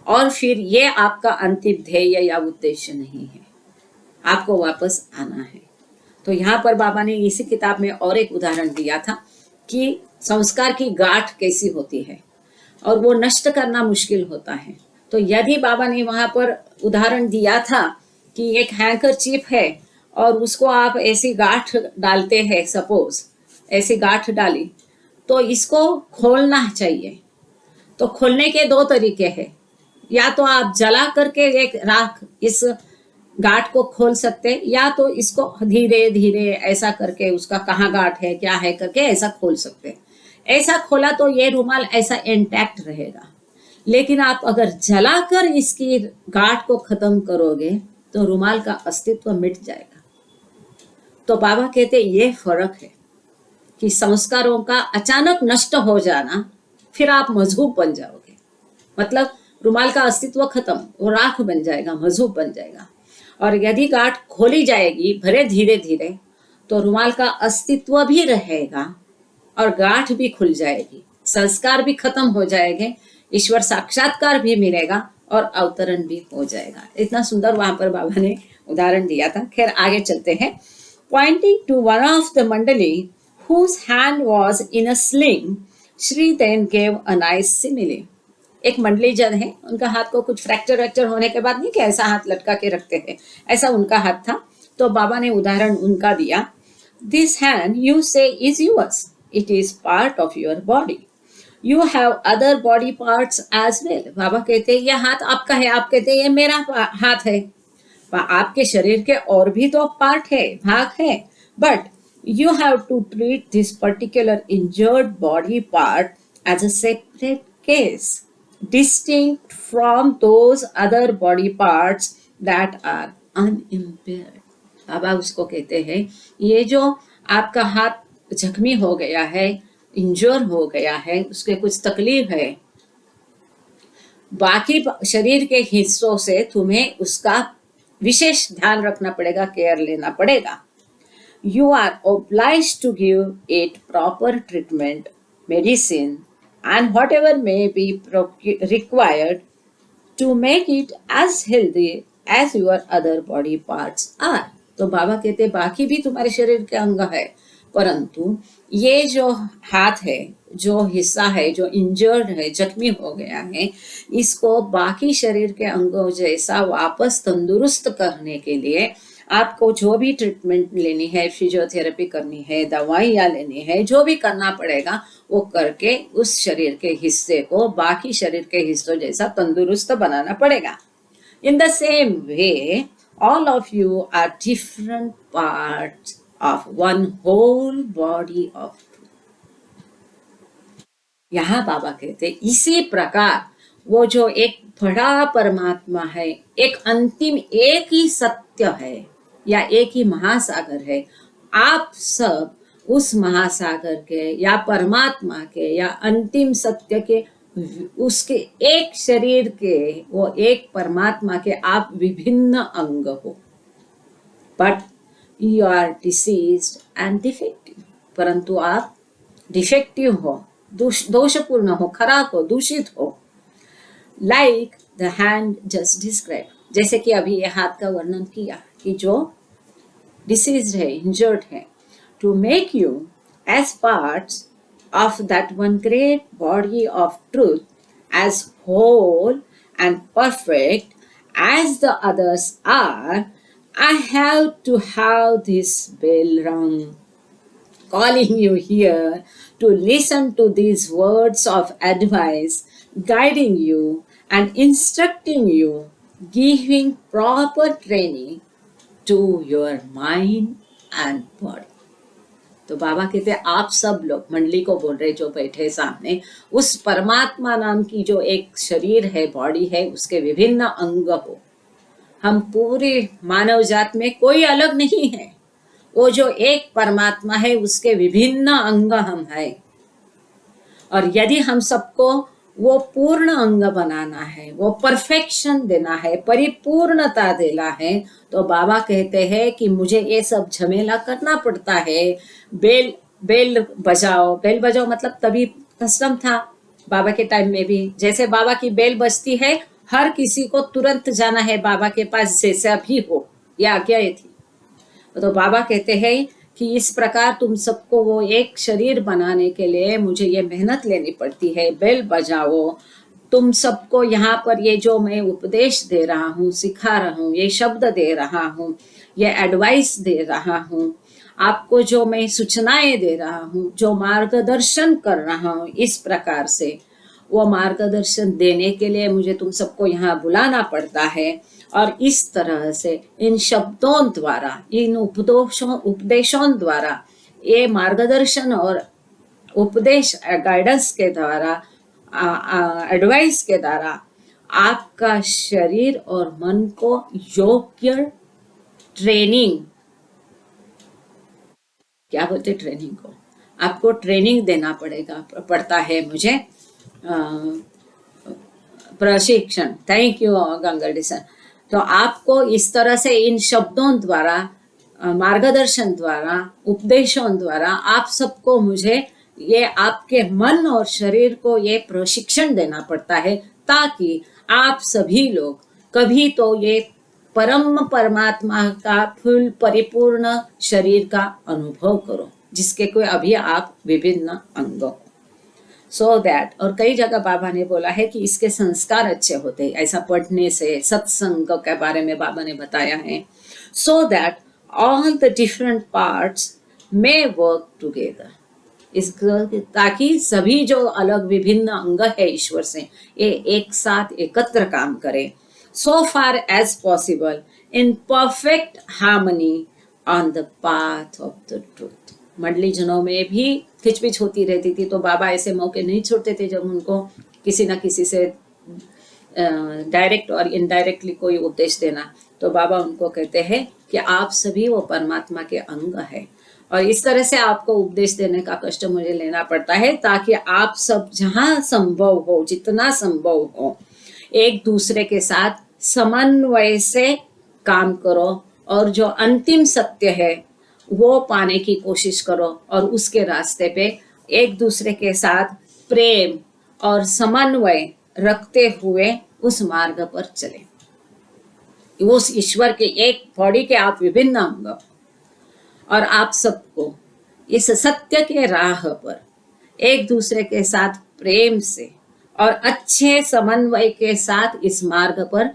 और फिर ये आपका अंतिम ध्येय या उद्देश्य नहीं है, आपको वापस आना है। तो यहाँ पर बाबा ने इसी किताब में और एक उदाहरण दिया था कि संस्कार की गांठ कैसी होती है और वो नष्ट करना मुश्किल होता है। तो यदि बाबा ने वहां पर उदाहरण दिया था कि एक हैंकरचीफ है और उसको आप ऐसी गांठ डालते हैं, सपोज ऐसी गांठ डाली, तो इसको खोलना चाहिए। तो खोलने के दो तरीके हैं, या तो आप जला करके एक राख इस गांठ को खोल सकते, या तो इसको धीरे धीरे ऐसा करके उसका कहाँ गांठ है क्या है करके ऐसा खोल सकते। ऐसा खोला तो ये रुमाल ऐसा इंटैक्ट रहेगा, लेकिन आप अगर जलाकर इसकी गांठ को खत्म करोगे तो रुमाल का अस्तित्व मिट जाएगा। तो बाबा कहते ये फर्क है कि संस्कारों का अचानक नष्ट हो जाना, फिर आप मजहूब बन जाओगे, मतलब रुमाल का अस्तित्व खत्म, वो राख बन जाएगा, मजहूब बन जाएगा। और यदि गांठ खोली जाएगी भले धीरे धीरे तो रुमाल का अस्तित्व भी रहेगा और गांठ भी खुल जाएगी, संस्कार भी खत्म हो जाएंगे, ईश्वर साक्षात्कार भी मिलेगा और अवतरण भी हो जाएगा। इतना सुंदर वहां पर बाबा ने उदाहरण दिया था। खैर आगे चलते हैं। Pointing to one of the mandali whose hand was in a sling, Shri then gave a nice simile. एक मंडली जन है, उनका हाथ को कुछ फ्रैक्चर होने के बाद नहीं कि ऐसा हाथ लटका के रखते हैं, ऐसा उनका हाथ था। तो बाबा ने उदाहरण उनका दिया, This hand you say is yours. It is part of your body. You have other body parts as well. बाबा कहते हैं ये हाथ आपका है, आप कहते हैं ये मेरा हाथ है, आपके शरीर के और भी तो पार्ट है, भाग है, but you have to treat this particular injured body part as a separate case, distinct from those other body parts that are unimpaired. बाबा उसको कहते हैं, ये जो आपका हाथ जख्मी हो गया है, इंजर हो गया है, उसके कुछ तकलीफ है, बाकी शरीर के हिस्सों से तुम्हें उसका विशेष ध्यान रखना पड़ेगा, केयर लेना पड़ेगा. You are obliged to give it proper treatment, medicine, and whatever may be required to make it as healthy as your other body parts are. तो बाबा कहते बाकी भी तुम्हारे शरीर के अंग है, परंतु ये जो हाथ है, जो हिस्सा है, जो इंजर्ड है, जख्मी हो गया है, इसको बाकी शरीर के अंगों जैसा वापस तंदुरुस्त करने के लिए आपको जो भी ट्रीटमेंट लेनी है, फिजियोथेरेपी करनी है, दवाइयाँ लेनी है, जो भी करना पड़ेगा वो करके उस शरीर के हिस्से को बाकी शरीर के हिस्सों जैसा तंदुरुस्त बनाना पड़ेगा. In the same way, all of you are different parts of one whole body of truth. यहाँ बाबा कहते इसी प्रकार वो जो एक बड़ा परमात्मा है, एक अंतिम एक ही सत्य है या एक ही महासागर है, आप सब उस महासागर के या परमात्मा के या अंतिम सत्य के, उसके एक शरीर के, वो एक परमात्मा के आप विभिन्न अंग हो. But you are diseased and defective, परंतु आप डिफेक्टिव हो, दोषपूर्ण हो, खराब हो, दूषित हो. Like the hand just describe, जैसे कि अभी ये हाथ का वर्णन किया कि जो डिसीज्ड है, इंजर्ड है, to make you age parts of that one great body of truth, as whole and perfect as the others are, I have to have this bell rung, calling you here to listen to these words of advice, guiding you and instructing you, giving proper training to your mind and body. तो बाबा कहते हैं आप सब लोग, मंडली को बोल रहे जो बैठे सामने, उस परमात्मा नाम की जो एक शरीर है, बॉडी है, उसके विभिन्न अंग हो. हम पूरे मानव जात में कोई अलग नहीं है, वो जो एक परमात्मा है उसके विभिन्न अंग हम हैं. और यदि हम सबको वो पूर्ण अंग बनाना है, वो परफेक्शन देना है, परिपूर्णता देना है, तो बाबा कहते हैं कि मुझे ये सब झमेला करना पड़ता है. बेल बजाओ मतलब तभी कस्टम था बाबा के टाइम में भी, जैसे बाबा की बेल बजती है, हर किसी को तुरंत जाना है बाबा के पास, जैसे अभी हो, या आज्ञा ये थी. तो बाबा कहते हैं कि इस प्रकार तुम सबको वो एक शरीर बनाने के लिए मुझे ये मेहनत लेनी पड़ती है. बेल बजाओ, तुम सबको यहाँ पर ये जो मैं उपदेश दे रहा हूँ, सिखा रहा हूँ, ये शब्द दे रहा हूँ, ये एडवाइस दे रहा हूँ, आपको जो मैं सूचनाएं दे रहा हूँ, जो मार्गदर्शन कर रहा हूँ, इस प्रकार से वो मार्गदर्शन देने के लिए मुझे तुम सबको यहाँ बुलाना पड़ता है. और इस तरह से इन शब्दों द्वारा, इन उपदेशों द्वारा, ये मार्गदर्शन और उपदेश, गाइडेंस के द्वारा, एडवाइस के द्वारा आपका शरीर और मन को योग्य ट्रेनिंग, क्या बोलते ट्रेनिंग को, आपको ट्रेनिंग देना पड़ता है मुझे, प्रशिक्षण. Thank you Gangal sir. तो आपको इस तरह से इन शब्दों द्वारा, मार्गदर्शन द्वारा, उपदेशों द्वारा आप सबको मुझे ये आपके मन और शरीर को ये प्रशिक्षण देना पड़ता है, ताकि आप सभी लोग कभी तो ये परम परमात्मा का फुल परिपूर्ण शरीर का अनुभव करो, जिसके कोई अभी आप विभिन्न अंगों. सो दैट, और कई जगह बाबा ने बोला है कि इसके संस्कार अच्छे होते हैं, ऐसा पढ़ने से, सत्संग के बारे में बाबा ने बताया है. So that all the different parts may work together, ताकि सभी जो अलग विभिन्न अंग है ईश्वर से, ये एक साथ एकत्र काम करें. So far as possible in perfect harmony on the path of the truth. मंडली जनों में भी खिचपिच होती रहती थी, तो बाबा ऐसे मौके नहीं छोड़ते थे जब उनको किसी ना किसी से डायरेक्ट और इनडायरेक्टली कोई उपदेश देना, तो बाबा उनको कहते हैं कि आप सभी वो परमात्मा के अंग है, और इस तरह से आपको उपदेश देने का कष्ट मुझे लेना पड़ता है ताकि आप सब जहां संभव हो, जितना संभव हो, एक दूसरे के साथ समन्वय से काम करो और जो अंतिम सत्य है वो पाने की कोशिश करो, और उसके रास्ते पे एक दूसरे के साथ प्रेम और समन्वय रखते हुए उस मार्ग पर चले। उस ईश्वर के एक बॉडी के आप विभिन्न अंग, और आप सबको इस सत्य के राह पर एक दूसरे के साथ प्रेम से और अच्छे समन्वय के साथ इस मार्ग पर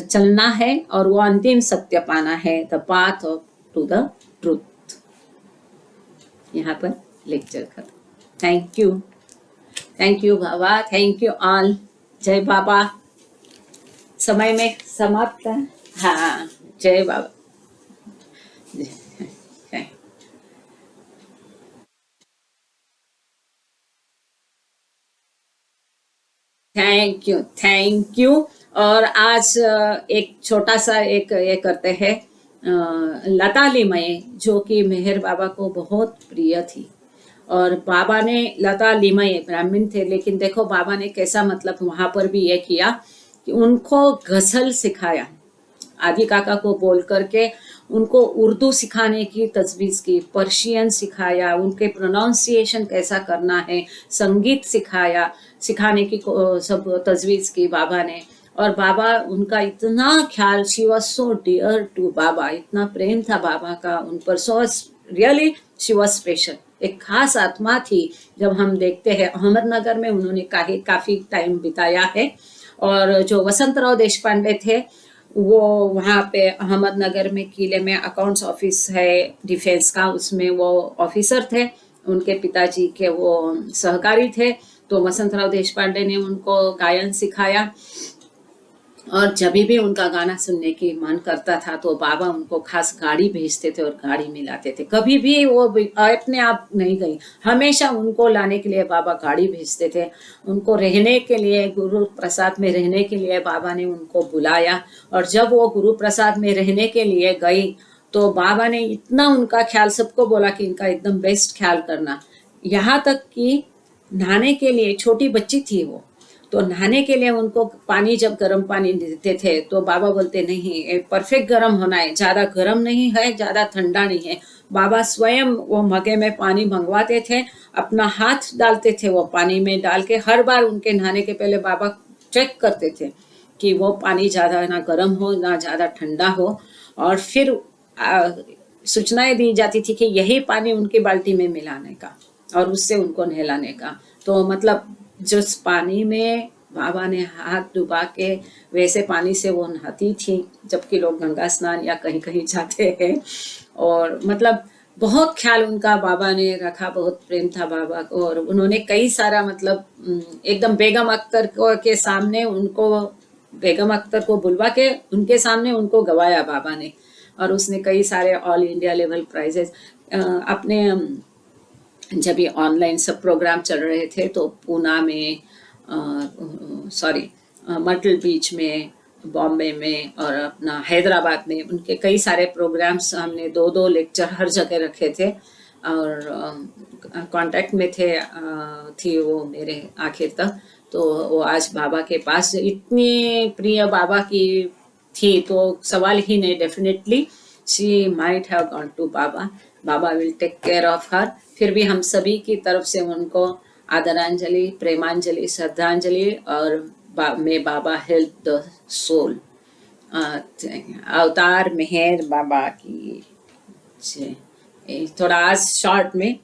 चलना है, और वो अंतिम सत्य पाना है, the path of to the truth. यहाँ पर लेक्चर खत्म। Thank you Baba, thank you all. जय बाबा। समय में समाप्त है। हाँ, जय बाबा। Thank you. और आज एक छोटा सा एक ये करते हैं, लता लिमये जो कि मेहर बाबा को बहुत प्रिय थी, और बाबा ने लता लिमये ब्राह्मण थे, लेकिन देखो बाबा ने कैसा मतलब वहां पर भी ये किया कि उनको गजल सिखाया, आदि काका को बोल करके उनको उर्दू सिखाने की तजवीज़ की, पर्शियन सिखाया, उनके प्रोनाउंसिएशन कैसा करना है, संगीत सिखाने की सब तजवीज़ की बाबा ने। और बाबा उनका इतना ख्याल, she was so dear to Baba, इतना प्रेम था बाबा का उन पर, so really she was special, एक खास आत्मा थी। जब हम देखते हैं अहमदनगर में उन्होंने काफ़ी टाइम बिताया है, और जो वसंतराव देशपांडे थे वो वहाँ पे अहमदनगर में किले में अकाउंट्स ऑफिस है डिफेंस का, उसमें वो ऑफिसर थे, उनके पिताजी के वो सहकारी थे। तो वसंतराव देशपांडे ने उनको गायन सिखाया, और जब भी उनका गाना सुनने की मन करता था तो बाबा उनको खास गाड़ी भेजते थे और गाड़ी में लाते थे। कभी भी वो अपने आप नहीं गई, हमेशा उनको लाने के लिए बाबा गाड़ी भेजते थे। उनको रहने के लिए गुरु प्रसाद में रहने के लिए बाबा ने उनको बुलाया, और जब वो गुरु प्रसाद में रहने के लिए गई तो बाबा ने इतना उनका ख्याल, सबको बोला कि इनका एकदम बेस्ट ख्याल करना, यहाँ तक कि नहाने के लिए, छोटी बच्ची थी वो, तो नहाने के लिए उनको पानी, जब गर्म पानी देते थे तो बाबा बोलते नहीं, परफेक्ट गर्म होना है, ज़्यादा गर्म नहीं है, ज़्यादा ठंडा नहीं है। बाबा स्वयं वो मगे में पानी मंगवाते थे, अपना हाथ डालते थे वो पानी में डाल के, हर बार उनके नहाने के पहले बाबा चेक करते थे कि वो पानी ज़्यादा ना गर्म हो ना ज़्यादा ठंडा हो, और फिर सूचनाएं दी जाती थी कि यही पानी उनकी बाल्टी में मिलाने का और उससे उनको नहलाने का। तो मतलब जिस पानी में बाबा ने हाथ डुबा के, वैसे पानी से वो नहाती थी, जबकि लोग गंगा स्नान या कहीं कहीं जाते हैं। और मतलब बहुत ख्याल उनका बाबा ने रखा, बहुत प्रेम था बाबा को। और उन्होंने कई सारा मतलब एकदम बेगम अख्तर के सामने उनको, बेगम अख्तर को बुलवा के उनके सामने उनको गवाया बाबा ने, और उसने कई सारे ऑल इंडिया लेवल प्राइजेस अपने, जब ये ऑनलाइन सब प्रोग्राम चल रहे थे तो पूना में, मर्टल बीच में, बॉम्बे में और अपना हैदराबाद में, उनके कई सारे प्रोग्राम्स, हमने 2-2 लेक्चर हर जगह रखे थे, और कांटेक्ट में थी वो मेरे आखिर तक। तो वो आज बाबा के पास, इतनी प्रिय बाबा की थी तो सवाल ही नहीं, definitely she might have gone to Baba, Baba will take care of her. फिर भी हम सभी की तरफ से उनको आदरांजलि, प्रेमांजलि, श्रद्धांजलि, और मे बाबा हेल्प द सोल। अवतार मेहर बाबा की। थोड़ा आज शॉर्ट में